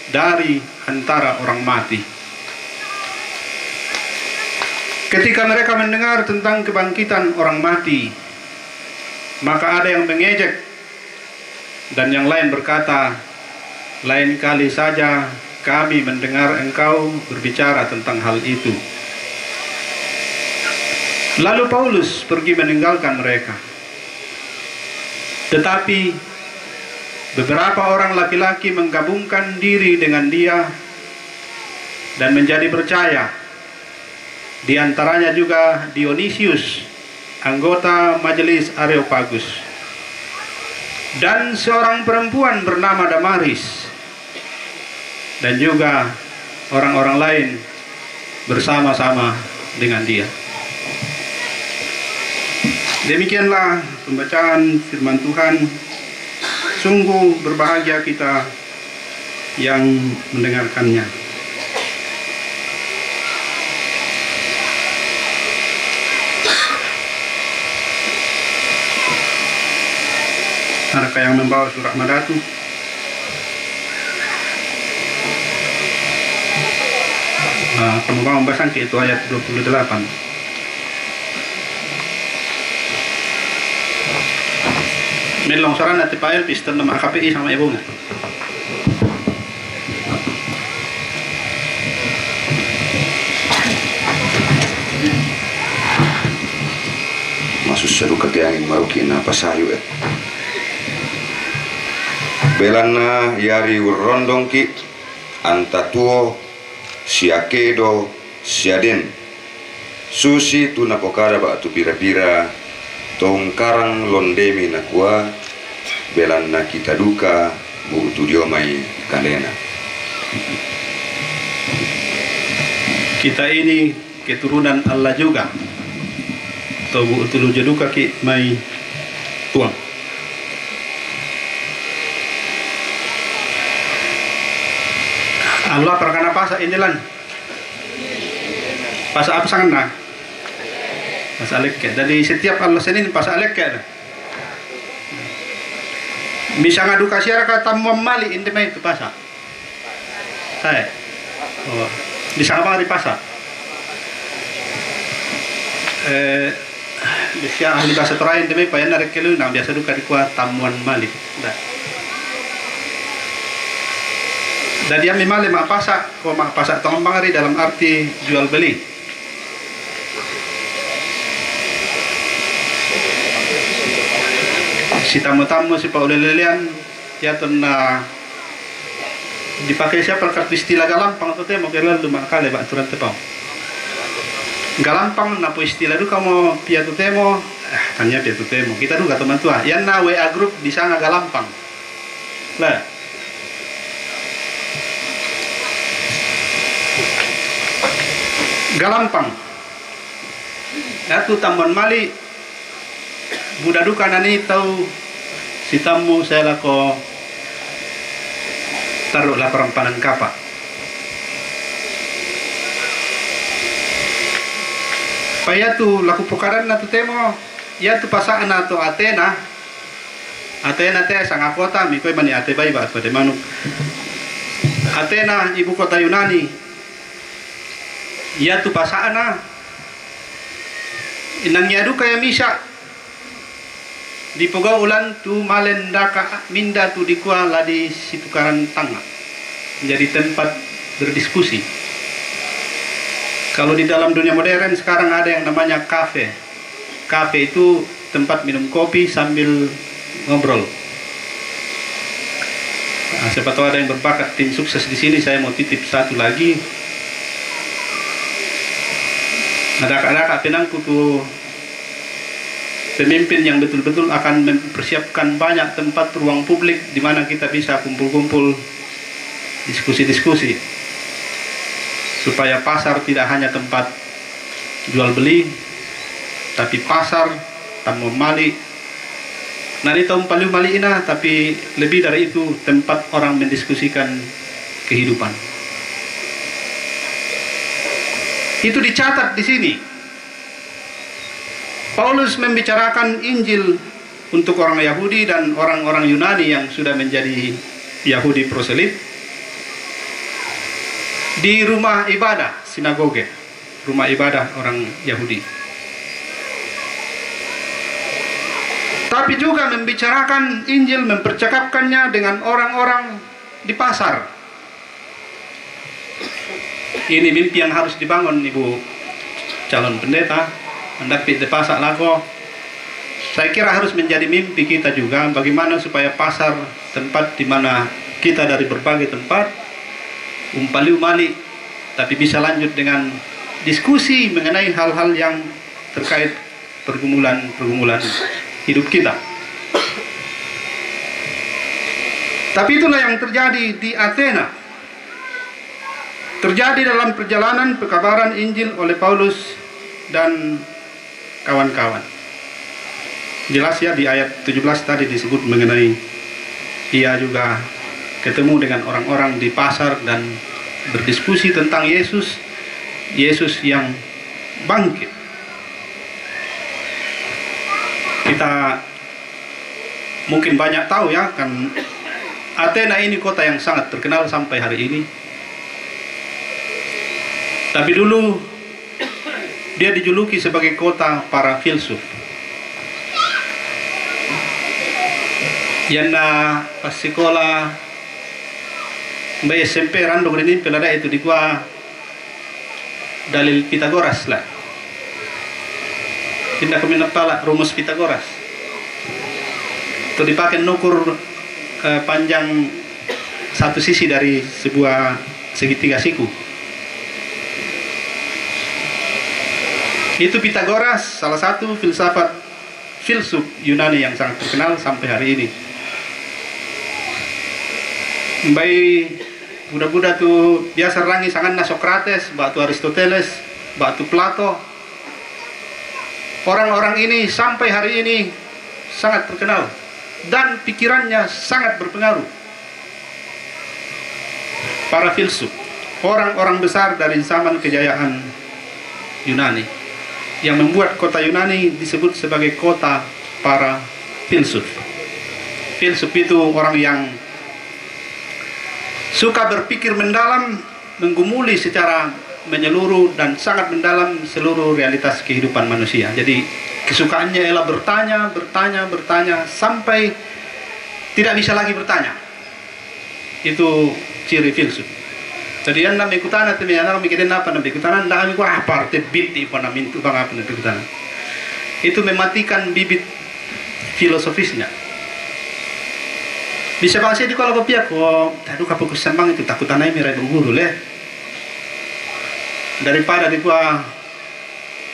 dari antara orang mati. Ketika mereka mendengar tentang kebangkitan orang mati, maka ada yang mengejek dan yang lain berkata, lain kali saja kami mendengar engkau berbicara tentang hal itu. Lalu Paulus pergi meninggalkan mereka. Tetapi beberapa orang laki-laki menggabungkan diri dengan dia dan menjadi percaya. Di antaranya juga Dionysius, anggota majelis Areopagus, dan seorang perempuan bernama Damaris, dan juga orang-orang lain bersama-sama dengan dia. Demikianlah pembacaan firman Tuhan. Sungguh berbahagia kita yang mendengarkannya. Adakah yang membawa surat Madatu? Kamu bawa pembahasan ke itu ayat 28. May longsoran at ipayal piston na mga KPI sama ibu nga. Masusaru kagayangin maruki na pasayo et. Belana yari urrondongki antatuo siakedo siaden susi tu napokara ba tu pira-pira tong karang londemi nakua belan na kita duka bu tu diomai kalena. Kita ini keturunan Allah juga. Atau bu tulu jaduka ki mai tuang. Allah perkana pasa inilan. Pasa apa sangat nah? Pasa alek. Dari setiap Allah Senin pasa alek ya. Bisa ngadu kasiara kata memali ini mai itu pasa. Hai. Oh, bisa apa di pasa? Bisa ahli bahasa terakhir demi payan narik kelu, nah biasa duka dikuat tamuan malik. Dan dia memang mak pasak, kok mak pasak tong bangari dalam arti jual beli. Si tamu-tamu si paulelelian ya tuna dipakai siapa kartu istilah galampang atau teh mau kira lu makale bak aturan tepau. Galampang napo istilah du kamu piatu temo, tanya piatu temo. Kita juga teman tua. Yang na WA grup di sana galampang. Lah. Galampang. Aku tamuan mali budak duka nani tahu si tamu saya lako taruh laporan panan kapak. Paya tu laku pukaran na tu temo ya tu pasaan na tu Athena teh sang kota mi koi mani ate bai ba pada manu Athena ibu kota Yunani ya tu pasaan na inang yadu kaya misa di poga ulan tu malendaka minda tu dikua ladi situkaran tangga menjadi tempat berdiskusi. Kalau di dalam dunia modern sekarang ada yang namanya kafe. Kafe itu tempat minum kopi sambil ngobrol. Nah, siapa tahu ada yang berbakat tim sukses di sini, saya mau titip satu lagi. Ada penangku tuh pemimpin yang betul-betul akan mempersiapkan banyak tempat ruang publik di mana kita bisa kumpul-kumpul diskusi-diskusi. Supaya pasar tidak hanya tempat jual beli, tapi pasar tamu mali. Nani tahu paling mali ina, tapi lebih dari itu tempat orang mendiskusikan kehidupan. Itu dicatat di sini. Paulus membicarakan Injil untuk orang Yahudi dan orang-orang Yunani yang sudah menjadi Yahudi proselit. Di rumah ibadah, sinagoge, rumah ibadah orang Yahudi. Tapi juga membicarakan Injil, mempercakapkannya dengan orang-orang di pasar. Ini mimpi yang harus dibangun ibu calon pendeta, mendapat di pasar lago. Saya kira harus menjadi mimpi kita juga, bagaimana supaya pasar, tempat di mana kita dari berbagai tempat umpali-umali, tapi bisa lanjut dengan diskusi mengenai hal-hal yang terkait pergumulan hidup kita. Tapi itulah yang terjadi di Athena. Terjadi dalam perjalanan pekabaran Injil oleh Paulus dan kawan-kawan. Jelas ya di ayat 17 tadi disebut mengenai ia juga ketemu dengan orang-orang di pasar dan berdiskusi tentang Yesus yang bangkit. Kita mungkin banyak tahu ya kan, Athena ini kota yang sangat terkenal sampai hari ini. Tapi dulu dia dijuluki sebagai kota para filsuf. Yana pas sekolah Mbak SMP randong ini pelada itu di gua dalil Pitagoras lah. Tindak keminapala rumus Pitagoras. Itu dipakai nukur panjang satu sisi dari sebuah segitiga siku. Itu Pitagoras, salah satu filsuf Yunani yang sangat terkenal sampai hari ini. Baik budak-budak tuh biasa rangi sangat Sokrates, batu Aristoteles, batu Plato. Orang-orang ini sampai hari ini sangat terkenal dan pikirannya sangat berpengaruh. Para filsuf, orang-orang besar dari zaman kejayaan Yunani, yang membuat kota Yunani disebut sebagai kota para filsuf. Filsuf itu orang yang suka berpikir mendalam, menggumuli secara menyeluruh dan sangat mendalam seluruh realitas kehidupan manusia. Jadi kesukaannya ialah bertanya sampai tidak bisa lagi bertanya. Itu ciri filsuf. Jadi yang namanya kutana tu yang orang mikirin apa namanya kutana, ndak ambil apa arti biti pada mintu bang apa namanya kutana. Itu mematikan bibit filosofisnya. Bisa bahasa di kalau kopiak kok, tadu kapokus sembang itu takut tanai mirai guru leh. Daripada di gua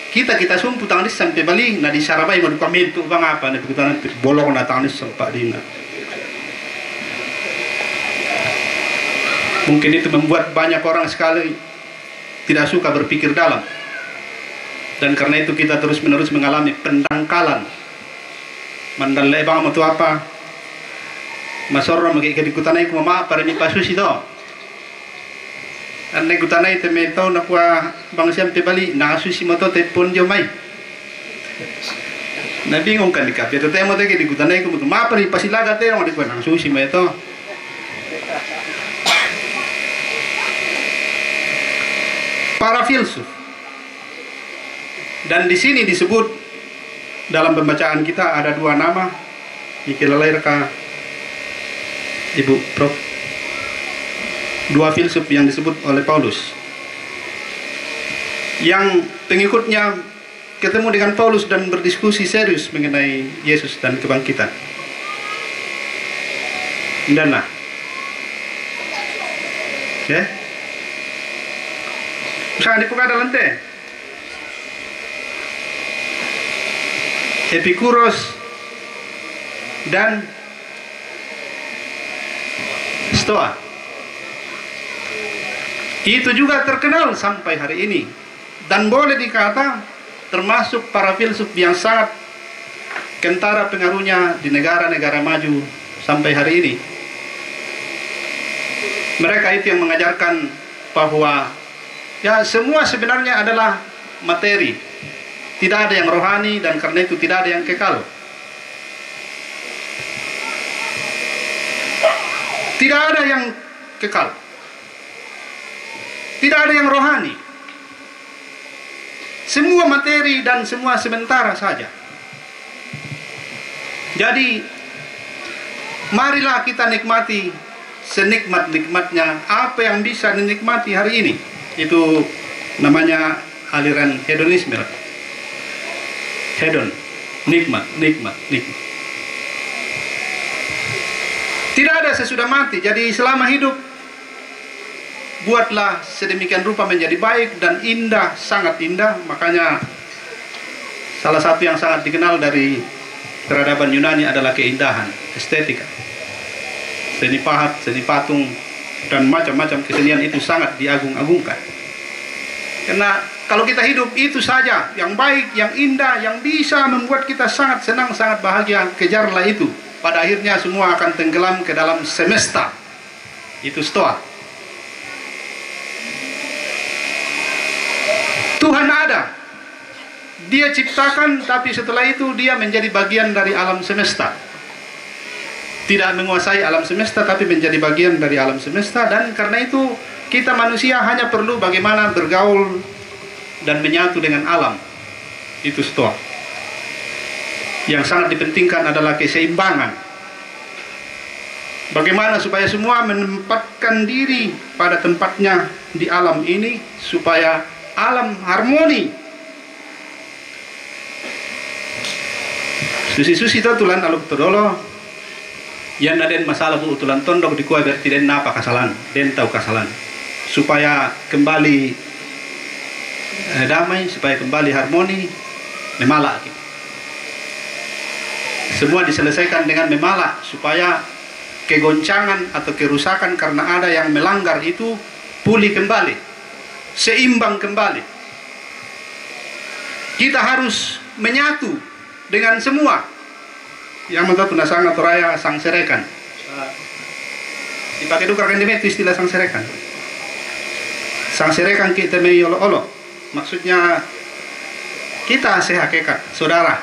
kita sumpu tangan sampai balik, nah di Sarabai mau duka mintu bang apa namanya kutana bolong na tangan sempat dina. Mungkin itu membuat banyak orang sekali tidak suka berpikir dalam. Dan karena itu kita terus-menerus mengalami pendangkalan. Mandal lebang itu apa? Masorro magi kedikutanai ku mama para ni pasus itu. Ane kutanai te meto na kwa bangsiam te bali na susi moto te pon jo mai. Na bingung kan dikap. Itu te mo te kedikutanai ku mama para ni pasilaga te orang di kwa na susi meto. Para filsuf. Dan di sini disebut dalam pembacaan kita ada dua nama. Ikilalai reka Ibu Prof. Dua filsuf yang disebut oleh Paulus. Yang pengikutnya ketemu dengan Paulus dan berdiskusi serius mengenai Yesus dan kebangkitan. Dana. Ya. Jangan dibuka dalam teh. Epikuros dan Stoa. Itu juga terkenal sampai hari ini dan boleh dikata termasuk para filsuf yang sangat kentara pengaruhnya di negara-negara maju sampai hari ini. Mereka itu yang mengajarkan bahwa ya semua sebenarnya adalah materi, tidak ada yang rohani dan karena itu tidak ada yang kekal. Tidak ada yang kekal. Tidak ada yang rohani. Semua materi dan semua sementara saja. Jadi marilah kita nikmati senikmat-nikmatnya apa yang bisa dinikmati hari ini. Itu namanya aliran hedonisme. Hedon, nikmat. Tidak ada sesudah mati. Jadi selama hidup buatlah sedemikian rupa menjadi baik dan indah, sangat indah. Makanya salah satu yang sangat dikenal dari peradaban Yunani adalah keindahan, estetika. Seni pahat, seni patung dan macam-macam kesenian itu sangat diagung-agungkan. Karena kalau kita hidup itu saja yang baik, yang indah, yang bisa membuat kita sangat senang, sangat bahagia, kejarlah itu. Pada akhirnya semua akan tenggelam ke dalam semesta. Itu Stoa. Tuhan ada. Dia ciptakan, tapi setelah itu dia menjadi bagian dari alam semesta. Tidak menguasai alam semesta, tapi menjadi bagian dari alam semesta. Dan karena itu kita manusia hanya perlu bagaimana bergaul dan menyatu dengan alam. Itu Stoa. Yang sangat dipentingkan adalah keseimbangan. Bagaimana supaya semua menempatkan diri pada tempatnya di alam ini supaya alam harmoni. Susi-susi itu tulan aluk todolo. Yang ada masalah bu tulan tondok di kuai berarti den apa kesalahan, den tahu kesalahan. Supaya kembali damai, supaya kembali harmoni, memalak. Semua diselesaikan dengan memalak, supaya kegoncangan atau kerusakan karena ada yang melanggar itu pulih kembali, seimbang kembali. Kita harus menyatu dengan semua yang menurut nasang atau raya sang serekan. Dipakai dukar kan itu istilah sang serekan. Sang serekan kita may olo-olo. Maksudnya kita sehakikat, saudara.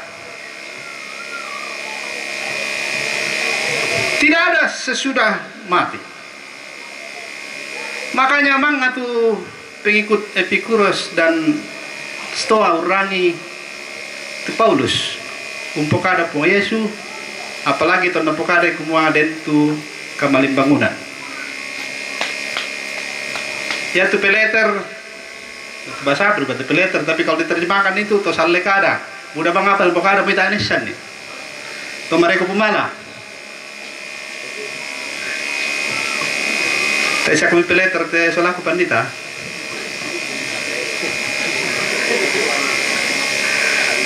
Tidak ada sesudah mati. Makanya manga tuh pengikut Epikuros dan Stoa urangi tu Paulus. Umpokada po Yesu, apalagi to napokada kumua dentu kamaling bangunan. Ya tu peleter bahasa berubah tu peleter, tapi kalau diterjemahkan itu to salekada. Mudah bang apa pokada pita anisan nih. To mereka pemala. Saya kami peleter te solaku pandita.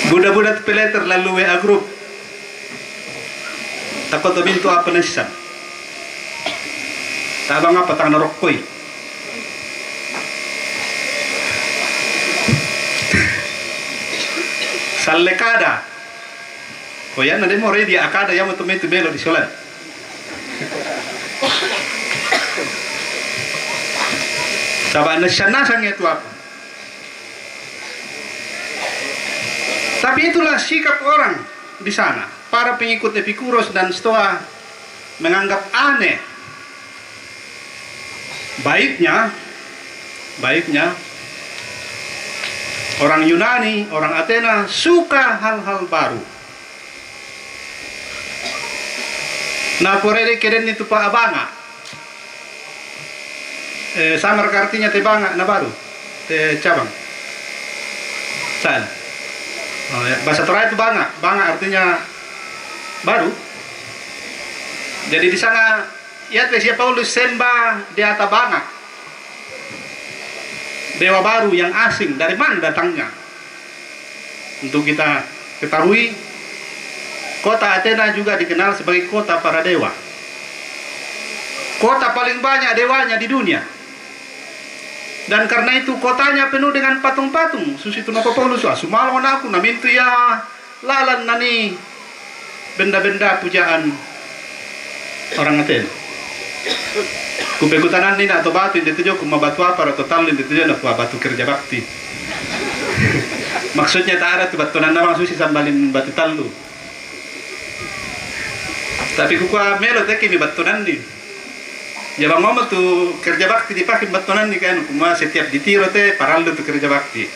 Budak-budak peleter lalu WA grup. Takut bintu apa nasisan. Tabang apa tang narokoi. Salekada. Koyan nade mo ready akada yang untuk metu belo di solan. Sabana nasang itu apa? Tapi itulah sikap orang di sana. Para pengikut Epikuros dan Stoa menganggap aneh. Baiknya orang Yunani, orang Athena suka hal-hal baru. Nah, porede keren itu pak abanga. Samar artinya te banga na baru, te cabang. Sal. Oh, ya. Bahasa Toraja itu banga, banga artinya baru. Jadi di sana ya Yesus Paulus sembah di atas banga. Dewa baru yang asing, dari mana datangnya? Untuk kita ketahui, kota Athena juga dikenal sebagai kota para dewa. Kota paling banyak dewanya di dunia. Dan karena itu kotanya penuh dengan patung-patung. Susitu napa Paulus sumalon aku namintu ya lalan nani benda-benda pujaan orang Athena. Kupekutanan ni atau batu itu juga kumabatu apa atau talin itu juga batu kerja bakti. Maksudnya tak ada tuh batunan nama susi sambalin batu talu. Tapi kuka melo teki mi batunan ni. Ya bang ngomong tuh kerja bakti dipakai batunan nih kan, cuma setiap ditiro teh paralel tuh kerja bakti.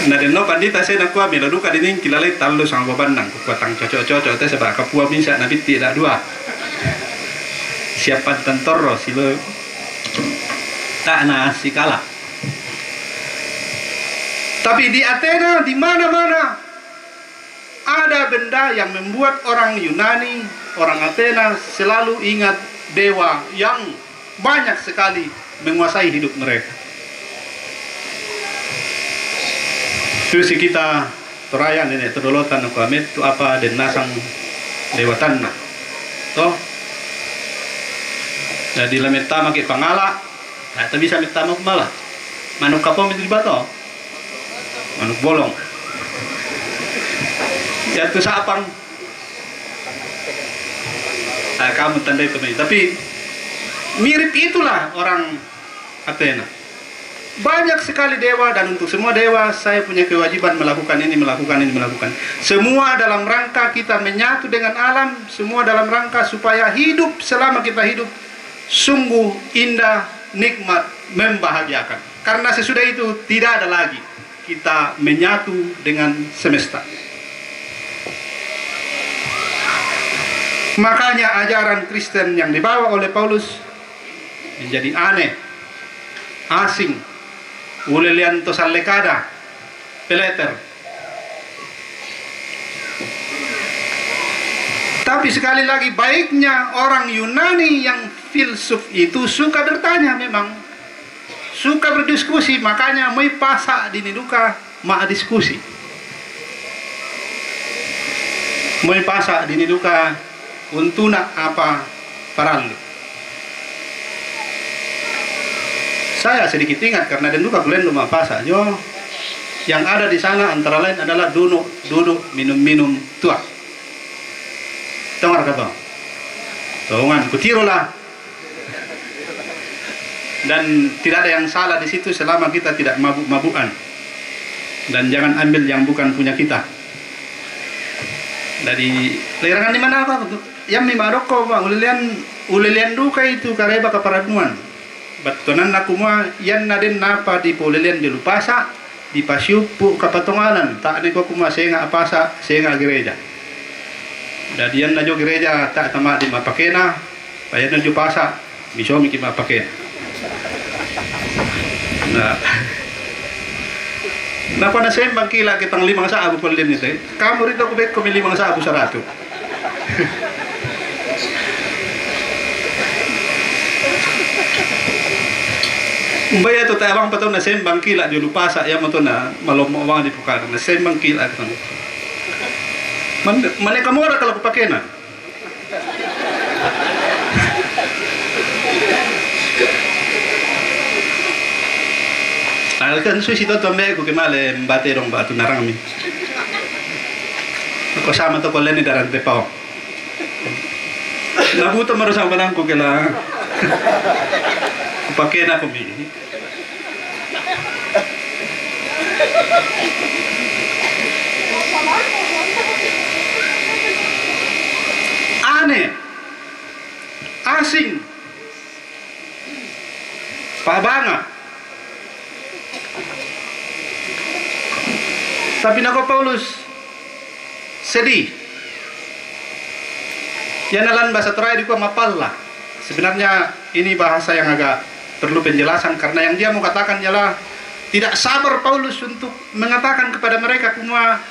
Nah dan no pandita saya nak kuah melo duka dinding kilalai talu sang bebanang, kuah tang cocok teh sebab kapua bisa nabi tidak dua. Siapa tentoro silo tak nasi kalah. Tapi di Athena di mana-mana ada benda yang membuat orang Yunani, orang Athena selalu ingat dewa yang banyak sekali menguasai hidup mereka. Terus kita terayan ini terdolotan kuamet itu apa dan nasang dewa tanah. Toh. Jadi lameta maki pangala, nah tapi bisa minta malah. Manuk kapom itu dibato. Manuk bolong. Ya itu sapang. Kamu tandai pemain. Tapi mirip itulah orang Athena. Banyak sekali dewa dan untuk semua dewa saya punya kewajiban melakukan ini, melakukan ini, melakukan. Semua dalam rangka kita menyatu dengan alam, semua dalam rangka supaya hidup selama kita hidup sungguh indah, nikmat, membahagiakan. Karena sesudah itu tidak ada lagi kita menyatu dengan semesta. Makanya ajaran Kristen yang dibawa oleh Paulus menjadi aneh, asing, ulelian tosalekada, peleter. Tapi sekali lagi baiknya orang Yunani yang filsuf itu suka bertanya memang. suka berdiskusi, makanya mai pasa diniduka ma diskusi. Mai pasa diniduka untuna apa paralu. Saya sedikit ingat karena denduka kulen rumah pasa jo. Yang ada di sana antara lain adalah duduk minum tua. Dengar kata. Tongan kutirulah. Dan tidak ada yang salah di situ selama kita tidak mabuk-mabukan. Dan jangan ambil yang bukan punya kita. Dari lerangan di mana apa? Yang mi maroko Pak, ulilian duka itu kareba kaparanuan. Batonan aku mah yan naden napa di polilian di lupasa di pasiupu kapatonganan tak neko kuma senga apasa senga gereja. Dadian najo gereja tak tama di mapakena bayan najo pasa biso mi mapakena. Nah pada sembang kila kitang 5 saabu polilian itu. Kamu rito ko bet ko 5 saabu 100. Umbaya to tayabang pato na sembang kila di lupasa ya mo to na malomo wang di pukar na sembang kila to. Mane kamora kalau pakena. Alkan susi to tombe ko kemale mbate rong batu narang mi. Ko sama to koleni darante pao. Nabuto marusang banangko kila. Pakena ko mi. Aneh, asing, pabanga. Tapi nako Paulus sedih. Yan nalan bahasa terakhir di ku mapalla. Sebenarnya ini bahasa yang agak perlu penjelasan karena yang dia mau katakan ialah tidak sabar Paulus untuk mengatakan kepada mereka semua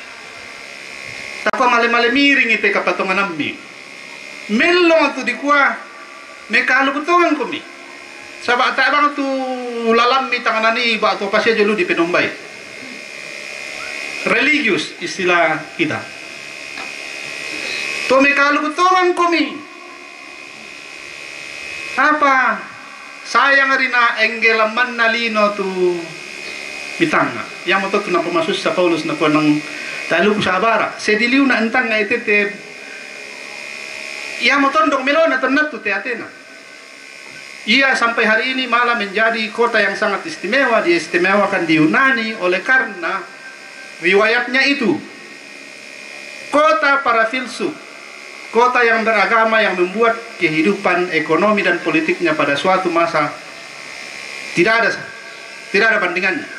takwa male-male miring itu kapatongan ambi melong tu di kuah mekalu betongan kumi sabak tak bang tu lalam mi tanganani ba tu pasya jelu di penombai religius istilah kita tu mekalu betongan kumi apa sayang rina enggelaman nalino tu bitanga yang moto kenapa masuk sa Paulus na konang talu sabara sediliu na entang nga itete yang moto ndong melona ternat tu te Athena. Ia sampai hari ini malah menjadi kota yang sangat istimewa, diistimewakan di Yunani oleh karena riwayatnya itu kota para filsuf, kota yang beragama yang membuat kehidupan ekonomi dan politiknya pada suatu masa tidak ada bandingannya.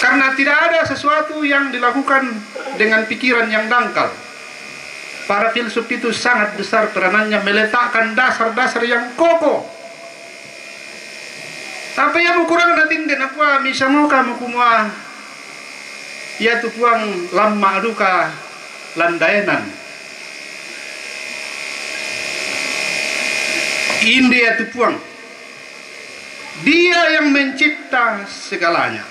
Karena tidak ada sesuatu yang dilakukan dengan pikiran yang dangkal. Para filsuf itu sangat besar peranannya meletakkan dasar-dasar yang kokoh. Apa yang kurang natin din ako misamo kamu kumwa ya tupuang lama aduka landayanan. India tupuang. Dia yang mencipta segalanya.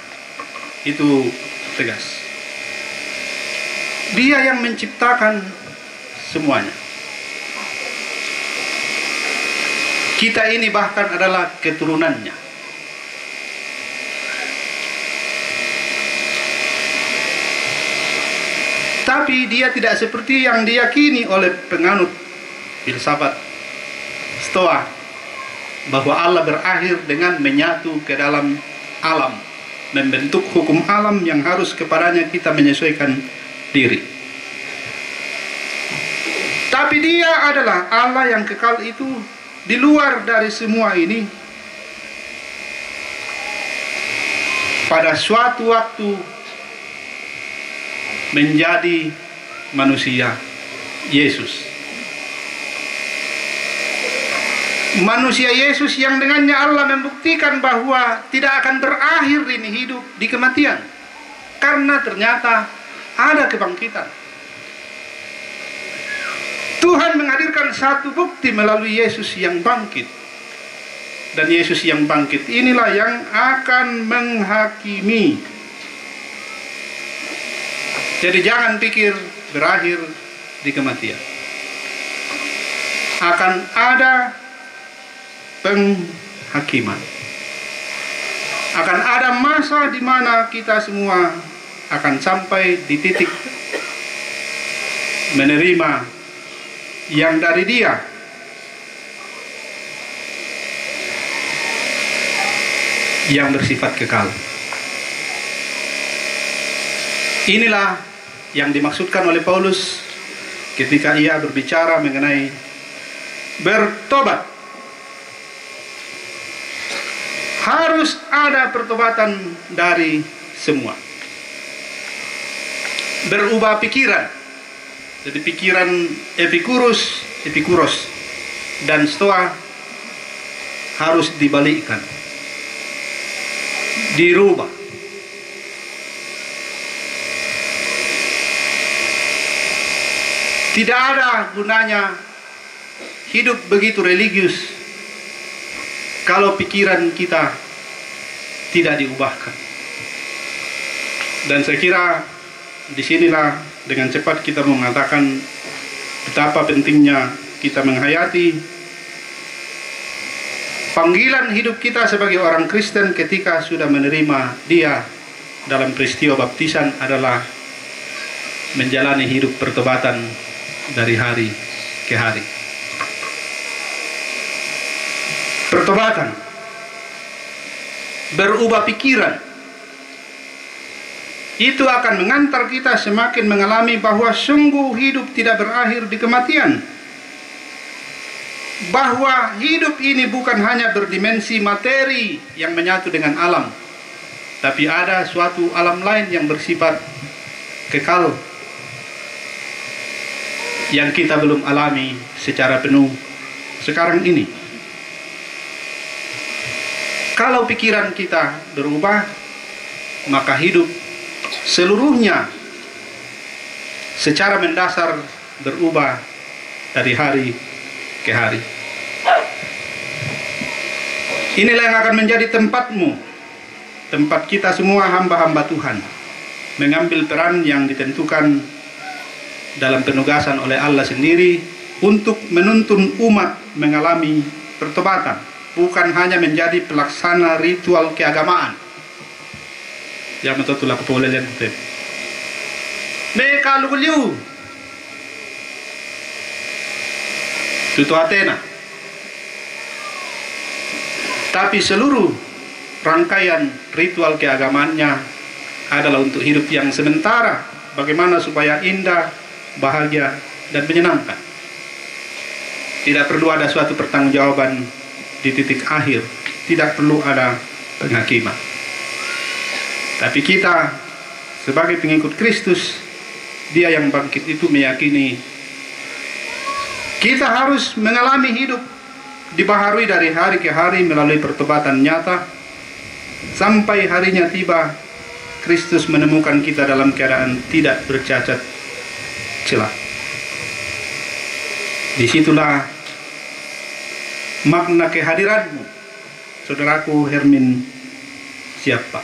Itu tegas. Dia yang menciptakan semuanya. Kita ini bahkan adalah keturunannya. Tapi dia tidak seperti yang diyakini oleh penganut filsafat Stoa bahwa Allah berakhir dengan menyatu ke dalam alam, membentuk hukum alam yang harus kepadanya kita menyesuaikan diri. Tapi dia adalah Allah yang kekal itu di luar dari semua ini. Pada suatu waktu menjadi manusia Yesus. Manusia Yesus yang dengannya Allah membuktikan bahwa tidak akan berakhir ini hidup di kematian. Karena ternyata ada kebangkitan. Tuhan menghadirkan satu bukti melalui Yesus yang bangkit. dan Yesus yang bangkit inilah yang akan menghakimi. Jadi jangan pikir berakhir di kematian. Akan ada penghakiman. Akan ada masa di mana kita semua akan sampai di titik menerima yang dari Dia. Yang bersifat kekal. Inilah yang dimaksudkan oleh Paulus ketika ia berbicara mengenai bertobat. Harus ada pertobatan dari semua. Berubah pikiran. Jadi pikiran Epikuros dan Stoa harus dibalikkan. Dirubah. Tidak ada gunanya hidup begitu religius kalau pikiran kita tidak diubahkan. Dan saya kira disinilah dengan cepat kita mengatakan betapa pentingnya kita menghayati panggilan hidup kita sebagai orang Kristen ketika sudah menerima Dia dalam peristiwa baptisan adalah menjalani hidup pertobatan dari hari ke hari. Pertobatan, berubah pikiran, itu akan mengantar kita semakin mengalami bahwa sungguh hidup tidak berakhir di kematian. Bahwa hidup ini bukan hanya berdimensi materi yang menyatu dengan alam, tapi ada suatu alam lain yang bersifat kekal yang kita belum alami secara penuh sekarang ini. Kalau pikiran kita berubah, maka hidup seluruhnya secara mendasar berubah dari hari ke hari. Inilah yang akan menjadi tempatmu, tempat kita semua hamba-hamba Tuhan, mengambil peran yang ditentukan dalam penugasan oleh Allah sendiri untuk menuntun umat mengalami pertobatan, bukan hanya menjadi pelaksana ritual keagamaan. Ya betul lah kepolisian itu. Mereka lugu Tutu Athena. Tapi seluruh rangkaian ritual keagamaannya adalah untuk hidup yang sementara, bagaimana supaya indah, bahagia, dan menyenangkan. Tidak perlu ada suatu pertanggungjawaban di titik akhir. Tidak perlu ada penghakiman. Tapi kita sebagai pengikut Kristus, Dia yang bangkit itu meyakini kita harus mengalami hidup dibaharui dari hari ke hari melalui pertobatan nyata sampai harinya tiba Kristus menemukan kita dalam keadaan tidak bercacat celah. Disitulah makna kehadiranmu, saudaraku Hermin siapa?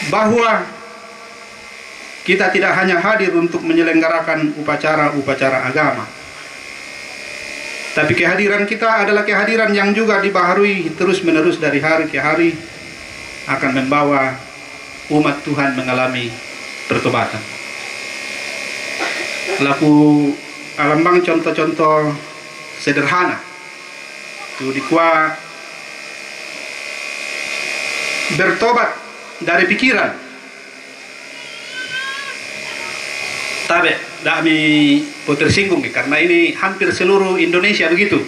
Bahwa kita tidak hanya hadir untuk menyelenggarakan upacara-upacara agama, tapi kehadiran kita adalah kehadiran yang juga dibaharui terus-menerus dari hari ke hari, akan membawa umat Tuhan mengalami pertobatan. Laku alambang contoh-contoh sederhana itu dikua bertobat dari pikiran. Tapi kami tersinggung karena ini hampir seluruh Indonesia begitu.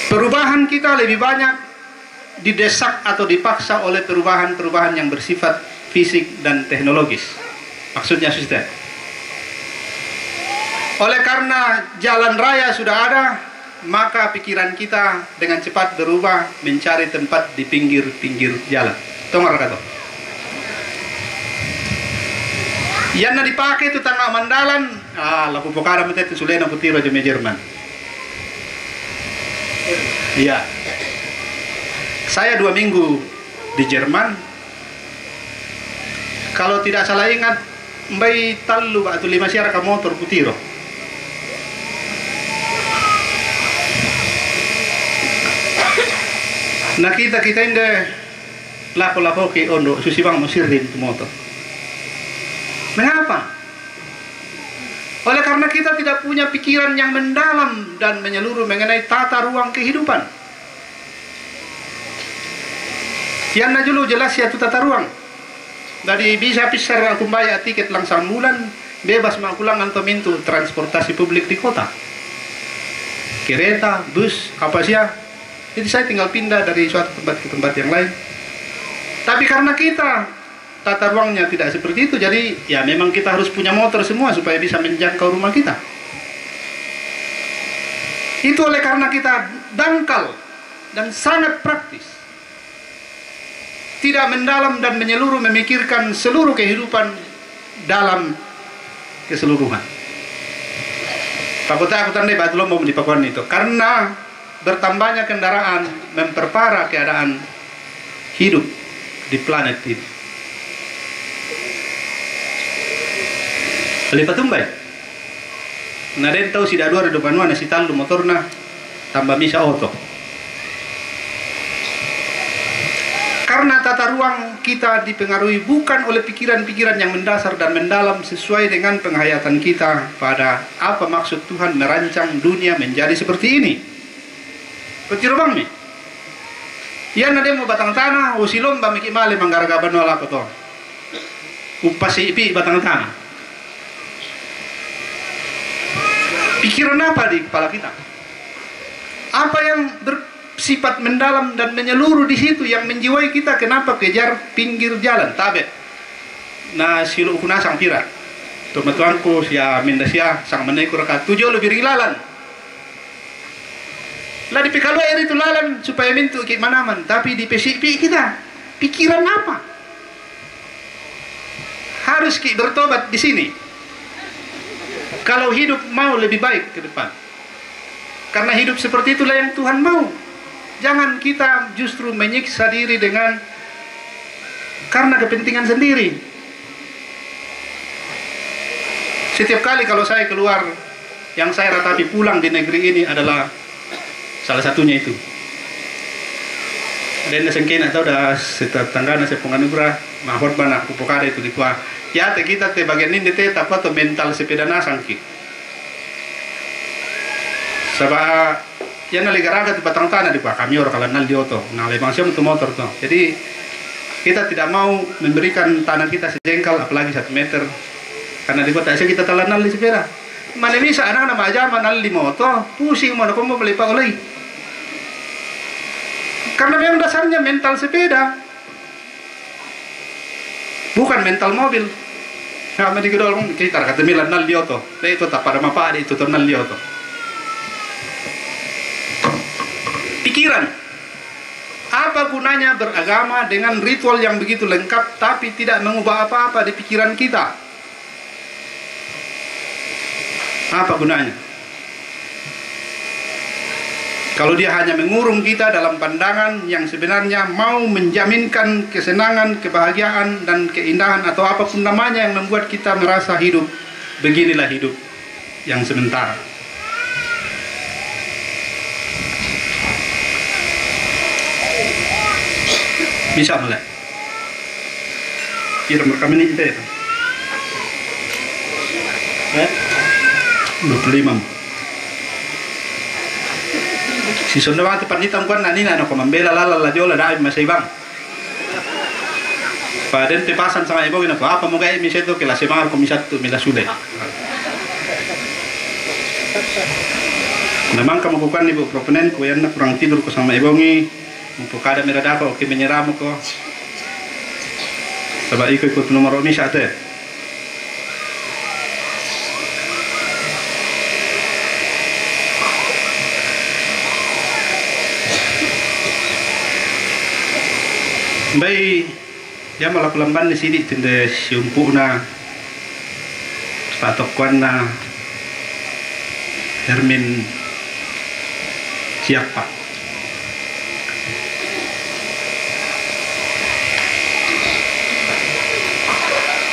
Perubahan kita lebih banyak didesak atau dipaksa oleh perubahan-perubahan yang bersifat fisik dan teknologis. Maksudnya suster. Oleh karena jalan raya sudah ada, maka pikiran kita dengan cepat berubah mencari tempat di pinggir-pinggir jalan. Tongar kata. Yang dipakai itu tangga mandalan, lapu pokara itu sulena putira jeme Jerman. Iya. Saya 2 minggu di Jerman. Kalau tidak salah ingat, Mbak talu waktu 5 siara ke motor putiro. Nah kita ini lapo-lapo ke ondo susi bang musirin itu motor. Mengapa? Oleh karena kita tidak punya pikiran yang mendalam dan menyeluruh mengenai tata ruang kehidupan. Yang dulu jelas ya itu tata ruang. Dari bisa pisar aku bayar tiket langsung bulan, bebas makulang atau mintu transportasi publik di kota. Kereta, bus, apa sih ya? Jadi saya tinggal pindah dari suatu tempat ke tempat yang lain. Tapi karena kita tata ruangnya tidak seperti itu, jadi ya memang kita harus punya motor semua supaya bisa menjangkau rumah kita. Itu oleh karena kita dangkal dan sangat praktis, tidak mendalam dan menyeluruh memikirkan seluruh kehidupan dalam keseluruhan. Takutnya aku tandai batu lombok di Pakuan itu karena bertambahnya kendaraan memperparah keadaan hidup di planet ini. Lipat tumbai. Nah, den tahu si dua ada depan mana si talu motorna tambah misa auto. Karena tata ruang kita dipengaruhi bukan oleh pikiran-pikiran yang mendasar dan mendalam sesuai dengan penghayatan kita pada apa maksud Tuhan merancang dunia menjadi seperti ini. Kecil bang nih. Yan na mau batang tanah, usilom ba miki male manggaragaban wala ko to. Upasi ipi batang tanah. Pikiran apa di kepala kita? Apa yang bersifat mendalam dan menyeluruh di situ yang menjiwai kita? Kenapa kejar pinggir jalan? Tabe. Nah silu kuna sang pira. Tumatuanku siya mindasya sang menaiku rakat tujuh lebih rilalan. Lah di pikalu air itu lalan supaya mintu ke manaman, tapi di PCP kita pikiran apa? Harus ki bertobat di sini. Kalau hidup mau lebih baik ke depan. Karena hidup seperti itulah yang Tuhan mau. Jangan kita justru menyiksa diri dengan karena kepentingan sendiri. Setiap kali kalau saya keluar, yang saya ratapi pulang di negeri ini adalah salah satunya itu. Dan sengkena atau dah tetangga nasi penganugerah mahor bana kupukada itu di kuah. Ya te kita te bagian ini te apa to mental sepeda nasang ki. Sabah ya nali garaga di batang tanah di kuah kami orang kalau nal di oto. Nah lebang siam tu motor to. Jadi kita tidak mau memberikan tanah kita sejengkal apalagi 1 meter. Karena di kota kita telah nal di sepeda. Mana bisa anak nama aja nal di motor pusing mana kamu beli pak oleh. Karena memang dasarnya mental sepeda, bukan mental mobil. Kami di gedol kita kata milan nal dioto, itu tak pada mapa itu nal dioto. Pikiran, apa gunanya beragama dengan ritual yang begitu lengkap tapi tidak mengubah apa-apa di pikiran kita? Apa gunanya? Kalau dia hanya mengurung kita dalam pandangan yang sebenarnya mau menjaminkan kesenangan, kebahagiaan, dan keindahan atau apapun namanya yang membuat kita merasa hidup, beginilah hidup yang sementara. Bisa mulai. Kira mereka ini kita ya. 25. Si sonda waktu panitang kuan nani na ko mambela lala la jola dai masay bang. Paden te pasan sama ibu ko apa mo gay mi seto ke la semana ko mi satto mi la sude. Memang kamu bukan ibu proponen ko yan na kurang tidur ko sama ibu ngi kada merada ko ke menyeramu ko. Sabay ko ikut nomor mi sate. Baik, ya malah pelamban di sini tenda siumpu na patokuan na Hermin siapa.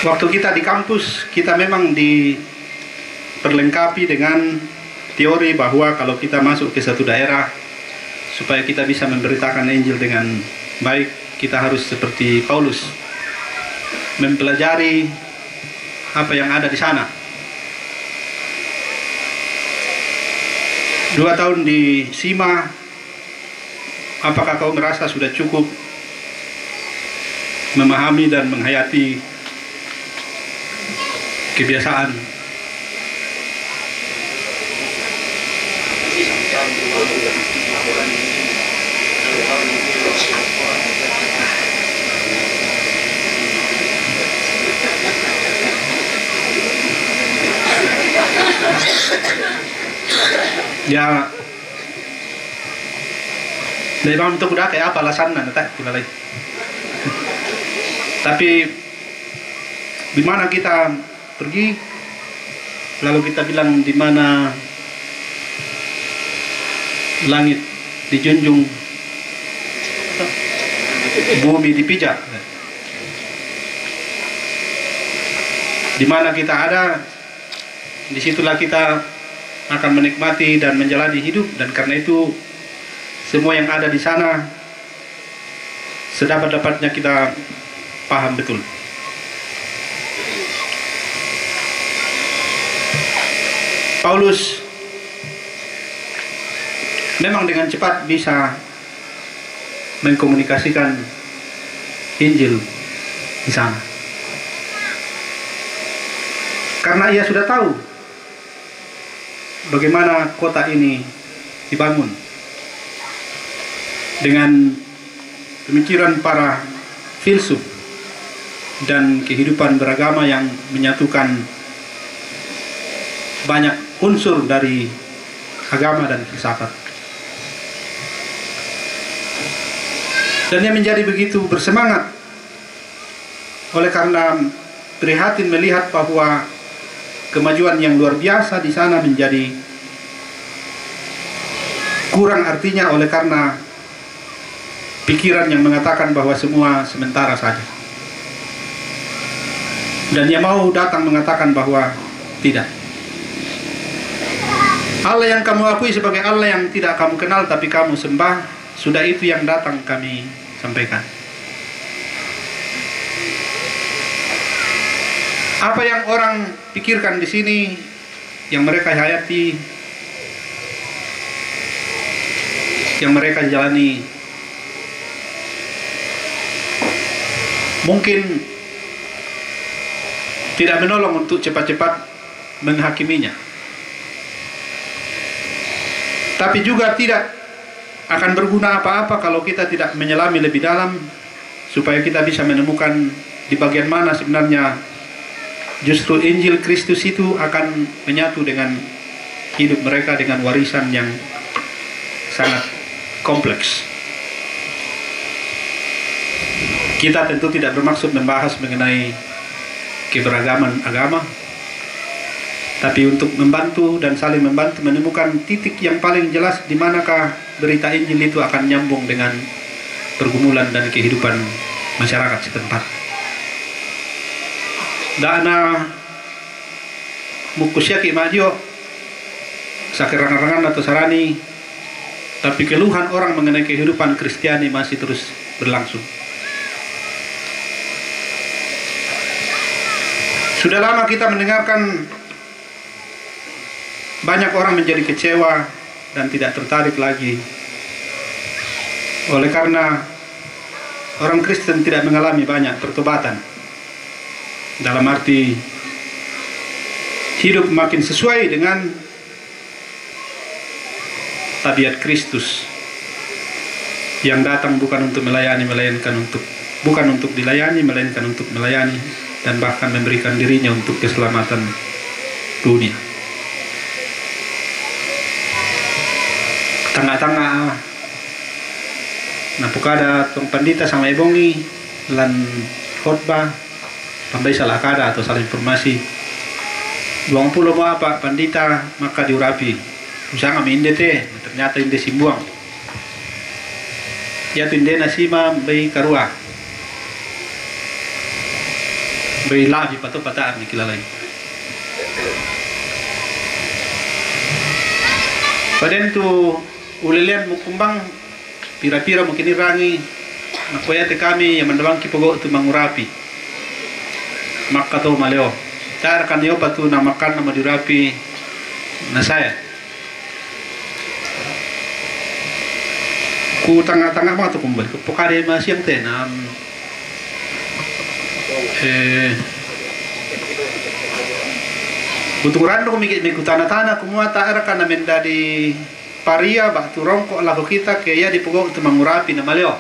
Waktu kita di kampus, kita memang diperlengkapi dengan teori bahwa kalau kita masuk ke satu daerah, supaya kita bisa memberitakan Injil dengan baik, kita harus seperti Paulus, mempelajari apa yang ada di sana. 2 tahun di SIMA, apakah kau merasa sudah cukup memahami dan menghayati kebiasaan? Ya, memang untuk udah kayak apa alasannya, tak kita lagi. Tapi di mana kita pergi, lalu kita bilang di mana langit dijunjung, bumi dipijak. Di mana kita ada, disitulah kita akan menikmati dan menjalani hidup. Dan karena itu semua yang ada di sana sedapat-dapatnya kita paham betul. Paulus memang dengan cepat bisa mengkomunikasikan Injil di sana, karena ia sudah tahu bagaimana kota ini dibangun dengan pemikiran para filsuf dan kehidupan beragama yang menyatukan banyak unsur dari agama dan filsafat. Dan dia menjadi begitu bersemangat oleh karena prihatin melihat bahwa kemajuan yang luar biasa di sana menjadi kurang artinya oleh karena pikiran yang mengatakan bahwa semua sementara saja. Dan dia mau datang mengatakan bahwa tidak. Allah yang kamu akui sebagai Allah yang tidak kamu kenal tapi kamu sembah, sudah itu yang datang kami sampaikan. Apa yang orang pikirkan di sini, yang mereka hayati, yang mereka jalani, mungkin tidak menolong untuk cepat-cepat menghakiminya. Tapi juga tidak akan berguna apa-apa kalau kita tidak menyelami lebih dalam, supaya kita bisa menemukan di bagian mana sebenarnya justru Injil Kristus itu akan menyatu dengan hidup mereka, dengan warisan yang sangat kompleks. Kita tentu tidak bermaksud membahas mengenai keberagaman agama, tapi untuk membantu dan saling membantu menemukan titik yang paling jelas di manakah berita Injil itu akan nyambung dengan pergumulan dan kehidupan masyarakat setempat. Dana mukusyaki majo sakerangan-rangan atau sarani, tapi keluhan orang mengenai kehidupan Kristiani masih terus berlangsung. Sudah lama kita mendengarkan banyak orang menjadi kecewa dan tidak tertarik lagi oleh karena orang Kristen tidak mengalami banyak pertobatan, dalam arti hidup makin sesuai dengan tabiat Kristus yang datang bukan untuk melayani, bukan untuk dilayani, melainkan untuk melayani dan bahkan memberikan dirinya untuk keselamatan dunia. Tengah-tengah napukada tong pandita sama ebongi lan khotbah pambai salah kada atau salah informasi 20 mau apa pandita maka diurapi Usang kami inde teh, ternyata inde simbuang. Ya inde nasima bayi karua. Bayi labi pato pataan ni kilalai. Paden tu ulelian mukumbang pira-pira mungkin irangi nakoyate kami yang mendawang kipogo tu mangurapi. Maka to maleo. Tar kan yo patu na makan na madurapi na saya. Ku tengah-tengah mga to kumbal ko pokare masiyang tenam kuturan ko mikit tanah-tanah kumua taara kana menda di paria batu rongko lagu kita kaya di pugong tu mangurapi na maleo.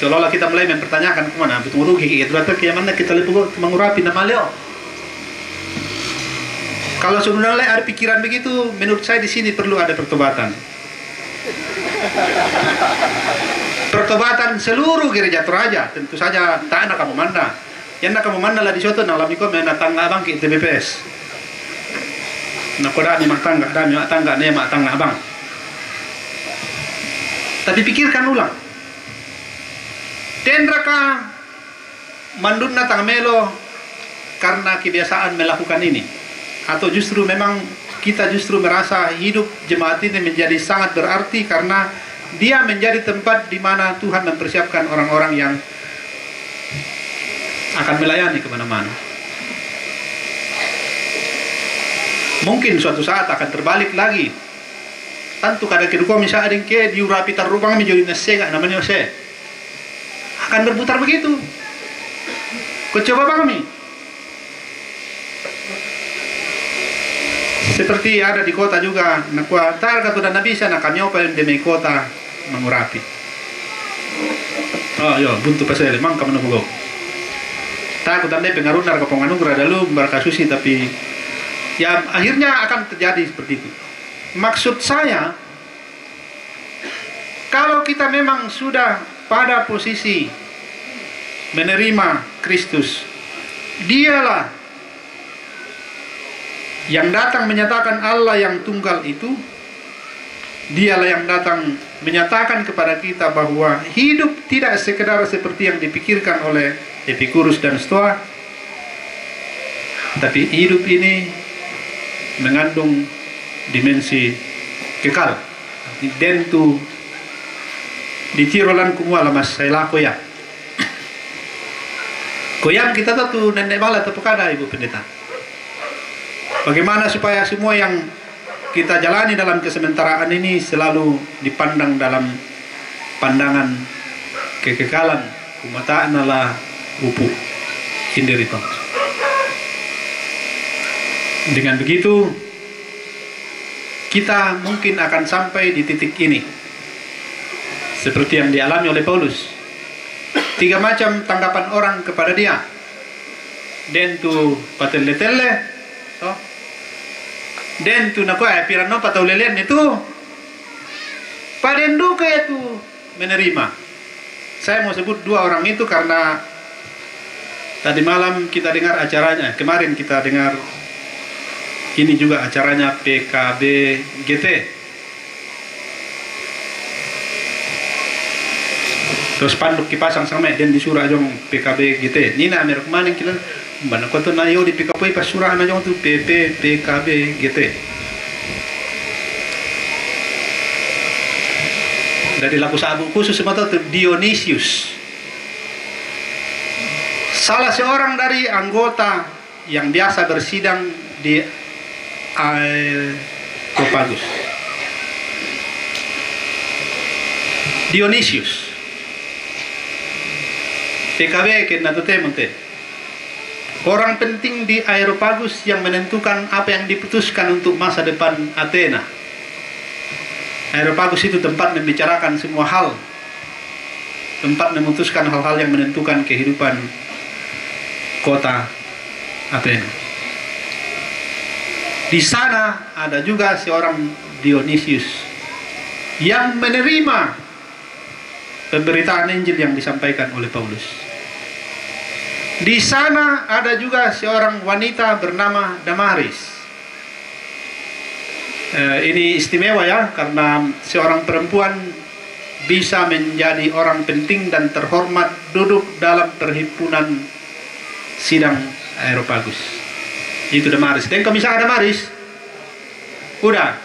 Seolah-olah kita mulai mempertanyakan kemana betul rugi gitu atau kayak mana kita lihat pugong tu mangurapi na maleo. Kalau sebenarnya ada pikiran begitu, menurut saya di sini perlu ada pertobatan. Pertobatan seluruh gereja Toraja, tentu saja tak nak kamu mana. Yang nak kamu mana lah di soto nalam iko menatang abang ke TBPS. Nak koda ni mak tangga, dah mak tangga ni mak tangga abang. Tapi pikirkan ulang. Tendraka mandunna tangmelo karena kebiasaan melakukan ini, atau justru memang kita justru merasa hidup jemaat ini menjadi sangat berarti karena dia menjadi tempat di mana Tuhan mempersiapkan orang-orang yang akan melayani kemana-mana. Mungkin suatu saat akan terbalik lagi. Tentu kadang keduko misalnya ada yang ke diurapi tarubang menjadi nase namanya se akan berputar begitu. Kau coba kami. Seperti ada di kota juga, nak kuatar kata dan nabi sana kami apa yang demi kota mengurapi. Oh yo, buntu pasal memang kamu nunggu. Takut anda pengaruh narka penganugerah dulu berkasusi tapi ya akhirnya akan terjadi seperti itu. Maksud saya, kalau kita memang sudah pada posisi menerima Kristus, dialah yang datang menyatakan Allah yang tunggal itu. Dialah yang datang menyatakan kepada kita bahwa hidup tidak sekedar seperti yang dipikirkan oleh Epikurus dan Stoa, tapi hidup ini mengandung dimensi kekal. Dentu di tirolan kumua lamas saya lako ya. Koyam kita tuh nenek bala tepukada Ibu Pendeta. Bagaimana supaya semua yang kita jalani dalam kesementaraan ini selalu dipandang dalam pandangan kekekalan. Kumataan adalah upu inderito. Dengan begitu kita mungkin akan sampai di titik ini seperti yang dialami oleh Paulus. 3 macam tanggapan orang kepada dia. Dentu pateletele, den tu nako pirano pataulelen itu padendu kayak itu menerima. Saya mau sebut 2 orang itu karena tadi malam kita dengar acaranya, kemarin kita dengar ini juga acaranya PKB GT. Terus panduk dipasang sama dan disurah jong PKB GT. Nina merek mana kita mana kau tu nayo di PKP pas surah na jong tu PP PKB GT. Dari laku sabu khusus semata tu Dionysius. Salah seorang dari anggota yang biasa bersidang di Areopagus. Dionysius. PKB kena tu temonte. Orang penting di Areopagus yang menentukan apa yang diputuskan untuk masa depan Athena. Areopagus itu tempat membicarakan semua hal, tempat memutuskan hal-hal yang menentukan kehidupan kota Athena. Di sana ada juga seorang Dionysius yang menerima pemberitaan Injil yang disampaikan oleh Paulus. Di sana ada juga seorang wanita bernama Damaris. Ini istimewa ya, karena seorang perempuan bisa menjadi orang penting dan terhormat duduk dalam perhimpunan sidang Areopagus. Itu Damaris. Dan kalau misalnya Damaris, udah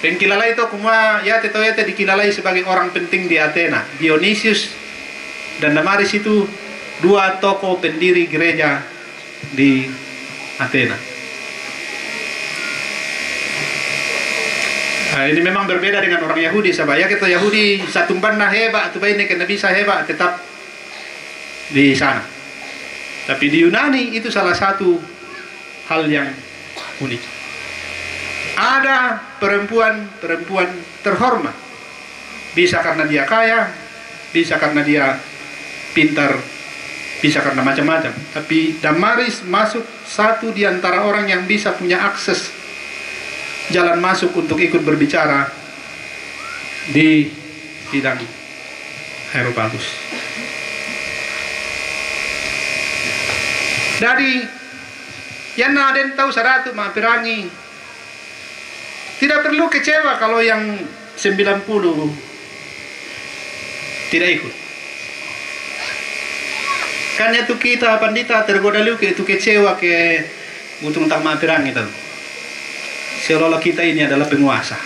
pengkilalai itu kumua ya tetoyete dikilalai sebagai orang penting di Athena. Dionysius dan Damaris itu dua tokoh pendiri gereja di Athena. Nah, ini memang berbeda dengan orang Yahudi, sahabat. Ya, kita Yahudi satu banda hebat, tu baik kena bisa hebat tetap di sana. Tapi di Yunani itu salah satu hal yang unik. Ada perempuan terhormat. Bisa karena dia kaya, bisa karena dia pintar, bisa karena macam-macam. Tapi Damaris masuk satu di antara orang yang bisa punya akses jalan masuk untuk ikut berbicara di sidang Areopagus. Dari yang ada tahu saratu mapirangi, tidak perlu kecewa kalau yang 90 tidak ikut. Kan itu kita pandita tergoda liu ke itu kecewa ke butung tak mapirangi itu. Seolah-olah kita ini adalah penguasa.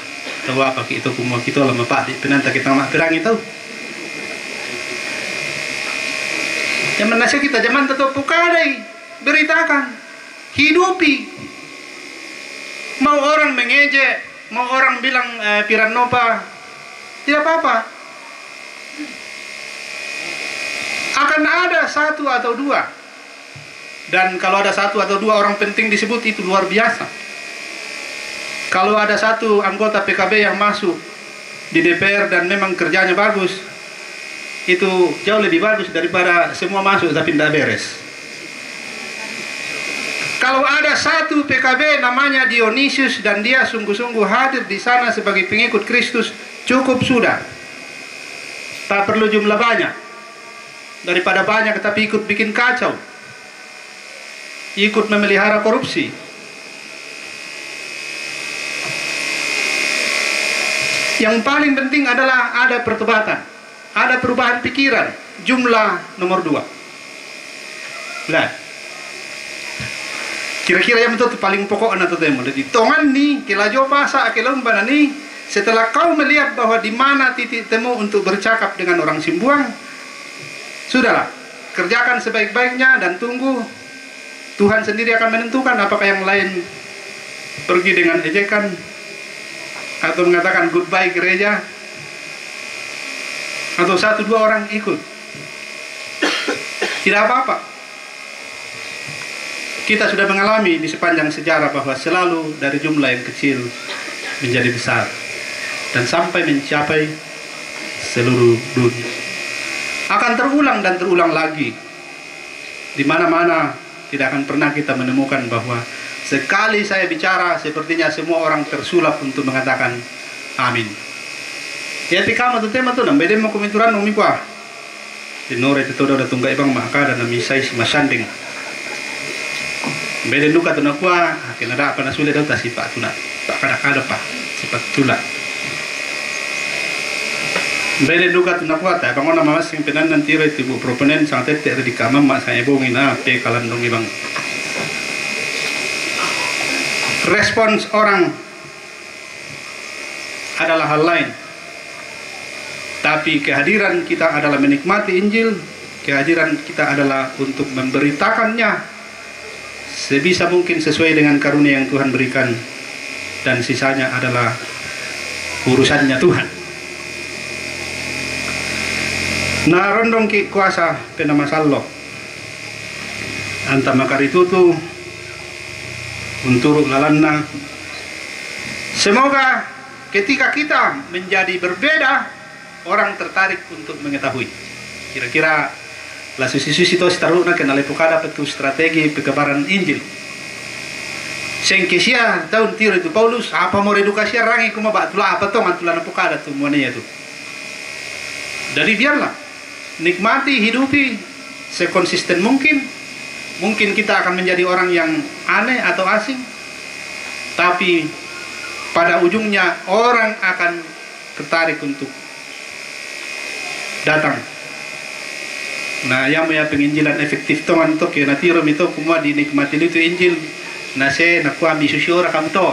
Tahu apa kita kumua kita lama pak penanta kita mak perang itu. Zaman nasi kita zaman tetap pukadai beritakan hidupi. Mau orang mengejek, mau orang bilang piranopa, tidak apa-apa. Akan ada satu atau dua. Dan kalau ada satu atau dua orang penting disebut itu luar biasa. Kalau ada satu anggota PKB yang masuk di DPR dan memang kerjanya bagus, itu jauh lebih bagus daripada semua masuk tapi tidak beres. Kalau ada satu PKB namanya Dionysius dan dia sungguh-sungguh hadir di sana sebagai pengikut Kristus, cukup sudah. Tak perlu jumlah banyak. Daripada banyak tapi ikut bikin kacau, ikut memelihara korupsi. Yang paling penting adalah ada pertobatan, ada perubahan pikiran. Jumlah nomor 2. Nah, kira-kira yang betul paling pokok atau demo. Jadi tongan nih, kelajo pasa akelomba nih. Setelah kau melihat bahwa di mana titik temu untuk bercakap dengan orang Simbuang, sudahlah, kerjakan sebaik-baiknya dan tunggu. Tuhan sendiri akan menentukan apakah yang lain pergi dengan ejekan atau mengatakan goodbye gereja, atau 1-2 orang ikut. Tidak apa-apa. Kita sudah mengalami di sepanjang sejarah bahwa selalu dari jumlah yang kecil menjadi besar dan sampai mencapai seluruh dunia. Akan terulang dan terulang lagi. Di mana-mana tidak akan pernah kita menemukan bahwa sekali saya bicara, sepertinya semua orang tersulap untuk mengatakan amin. Ya tikama tu tema tu nambe demo komituran umi kwa. Dinore itu udah tunggai bang maka dan misai masanding. Beden duka tu nakwa, kena ada apa nasule dah sifat tu nak. Tak kada pa sifat tula. Beden duka tu nakwa ta bangon nama sing penan nanti itu bu proponen sangat tete di kamar mak saya bongin pe kalandong ibang. Respons orang adalah hal lain. Tapi kehadiran kita adalah menikmati Injil. Kehadiran kita adalah untuk memberitakannya sebisa mungkin sesuai dengan karunia yang Tuhan berikan. Dan sisanya adalah urusannya Tuhan. Narondong ki kuasa penamasallo anta makaritutu untuk lalanna. Semoga ketika kita menjadi berbeda, orang tertarik untuk mengetahui. Kira-kira la susi-susi to staruna kena lepukada petu strategi pekebaran Injil. Sengkesia tahun tiro itu Paulus apa mau edukasi rangi kuma batula apa tong antula napukada tu muannya tu. Jadi biarlah nikmati hidupi sekonsisten mungkin. Mungkin kita akan menjadi orang yang aneh atau asing, tapi pada ujungnya orang akan tertarik untuk datang. Nah, yang punya penginjilan efektif tongan to ke natiro mito kumua dinikmati itu Injil. Nah, saya nak ambil susu orang kamu to.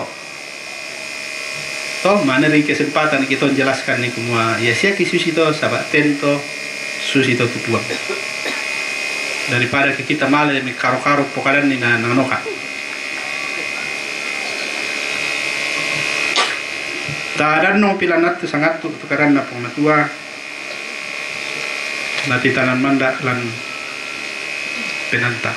Toh mana dari kesempatan kita jelaskan nih kumua. Ya saya susu to sahabat tento susu to tutuang. Daripada kita malah mi karo-karo pokalan ni na nanoka. Tak ada no pilanat tu sangat tu karena pengatua nanti tanan mandak lan penanta.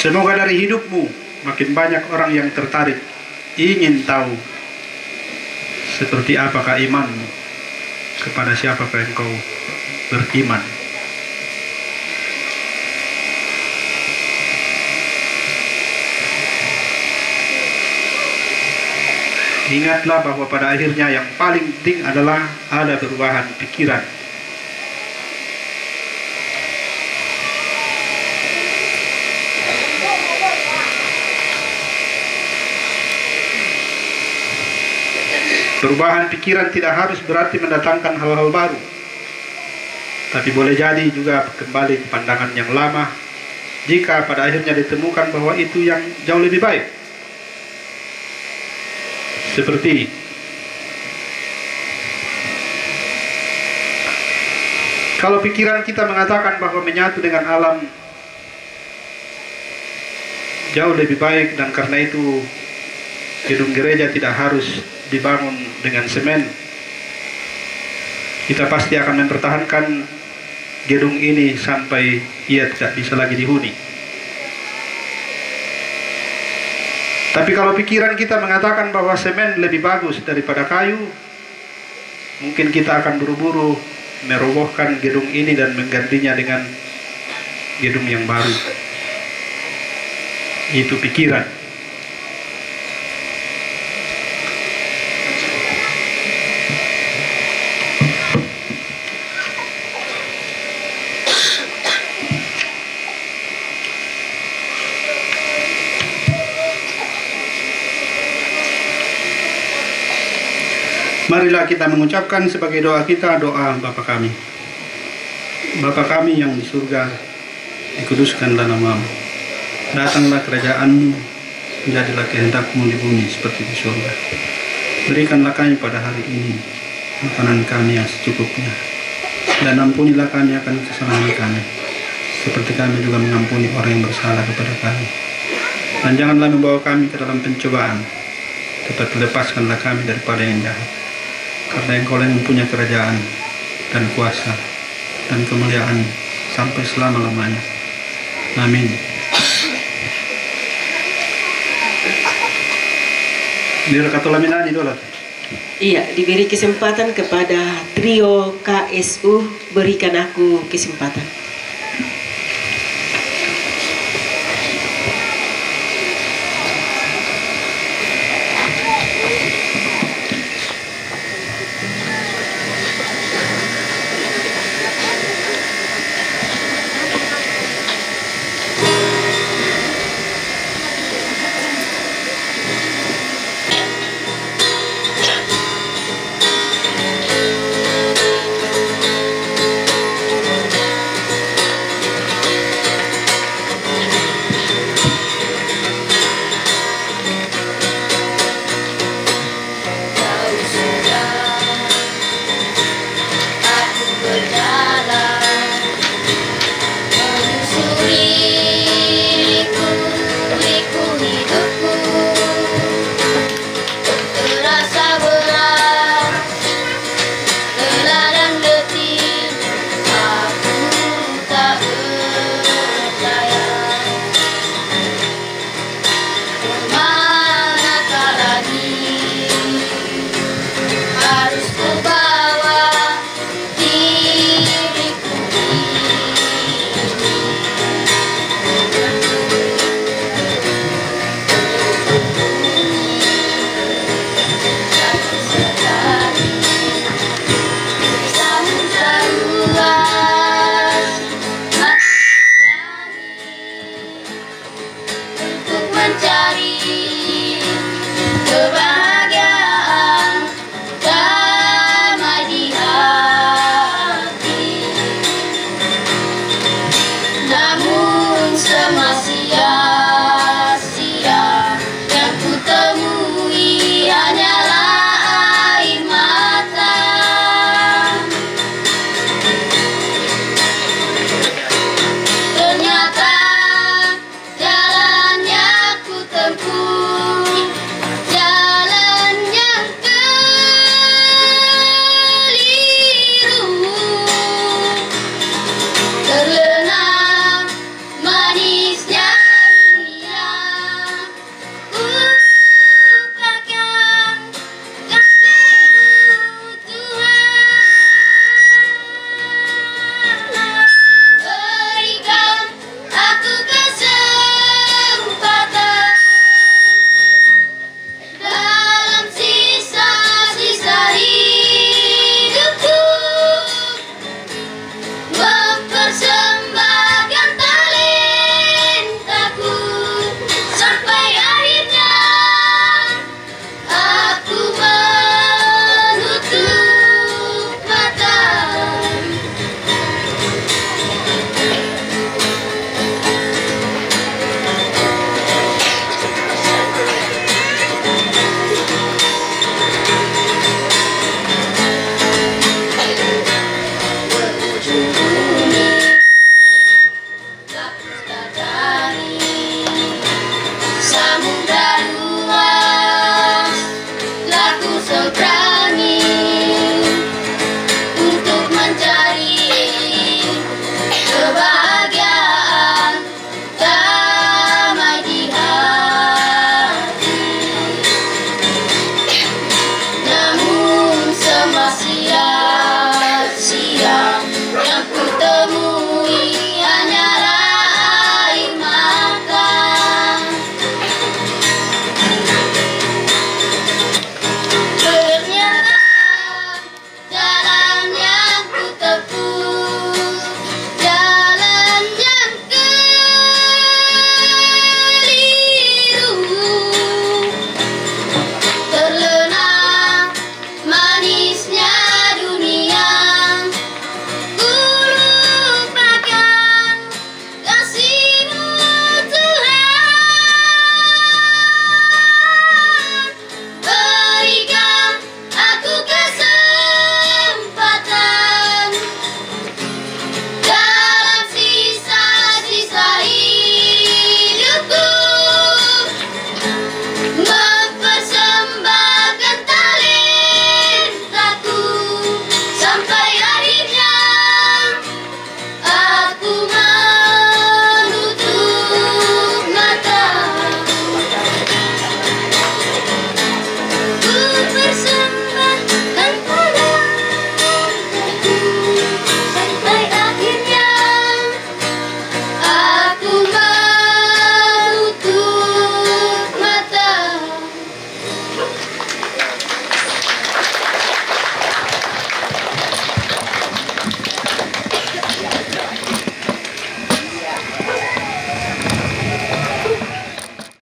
Semoga dari hidupmu makin banyak orang yang tertarik, ingin tahu seperti apakah imanmu, kepada siapakah engkau beriman. Ingatlah bahwa pada akhirnya yang paling penting adalah ada perubahan pikiran. Perubahan pikiran tidak harus berarti mendatangkan hal-hal baru, tapi boleh jadi juga kembali ke pandangan yang lama jika pada akhirnya ditemukan bahwa itu yang jauh lebih baik. Seperti kalau pikiran kita mengatakan bahwa menyatu dengan alam jauh lebih baik, dan karena itu gedung gereja tidak harus dibangun dengan semen, kita pasti akan mempertahankan gedung ini sampai ia tidak bisa lagi dihuni. Tapi kalau pikiran kita mengatakan bahwa semen lebih bagus daripada kayu, mungkin kita akan buru-buru merobohkan gedung ini dan menggantinya dengan gedung yang baru. Itu pikiran. Marilah kita mengucapkan sebagai doa kita, doa Bapa kami. Bapa kami yang di surga, dikuduskanlah namamu. Datanglah kerajaanmu, jadilah kehendakmu di bumi seperti di surga. Berikanlah kami pada hari ini makanan kami yang secukupnya, dan ampunilah kami akan kesalahan kami, seperti kami juga mengampuni orang yang bersalah kepada kami. Dan janganlah membawa kami ke dalam pencobaan, tetapi lepaskanlah kami daripada yang jahat. Karena Engkau yang mempunyai kerajaan dan kuasa dan kemuliaan sampai selama-lamanya. Amin. Iya, diberi kesempatan kepada trio KSU, berikan aku kesempatan. Putra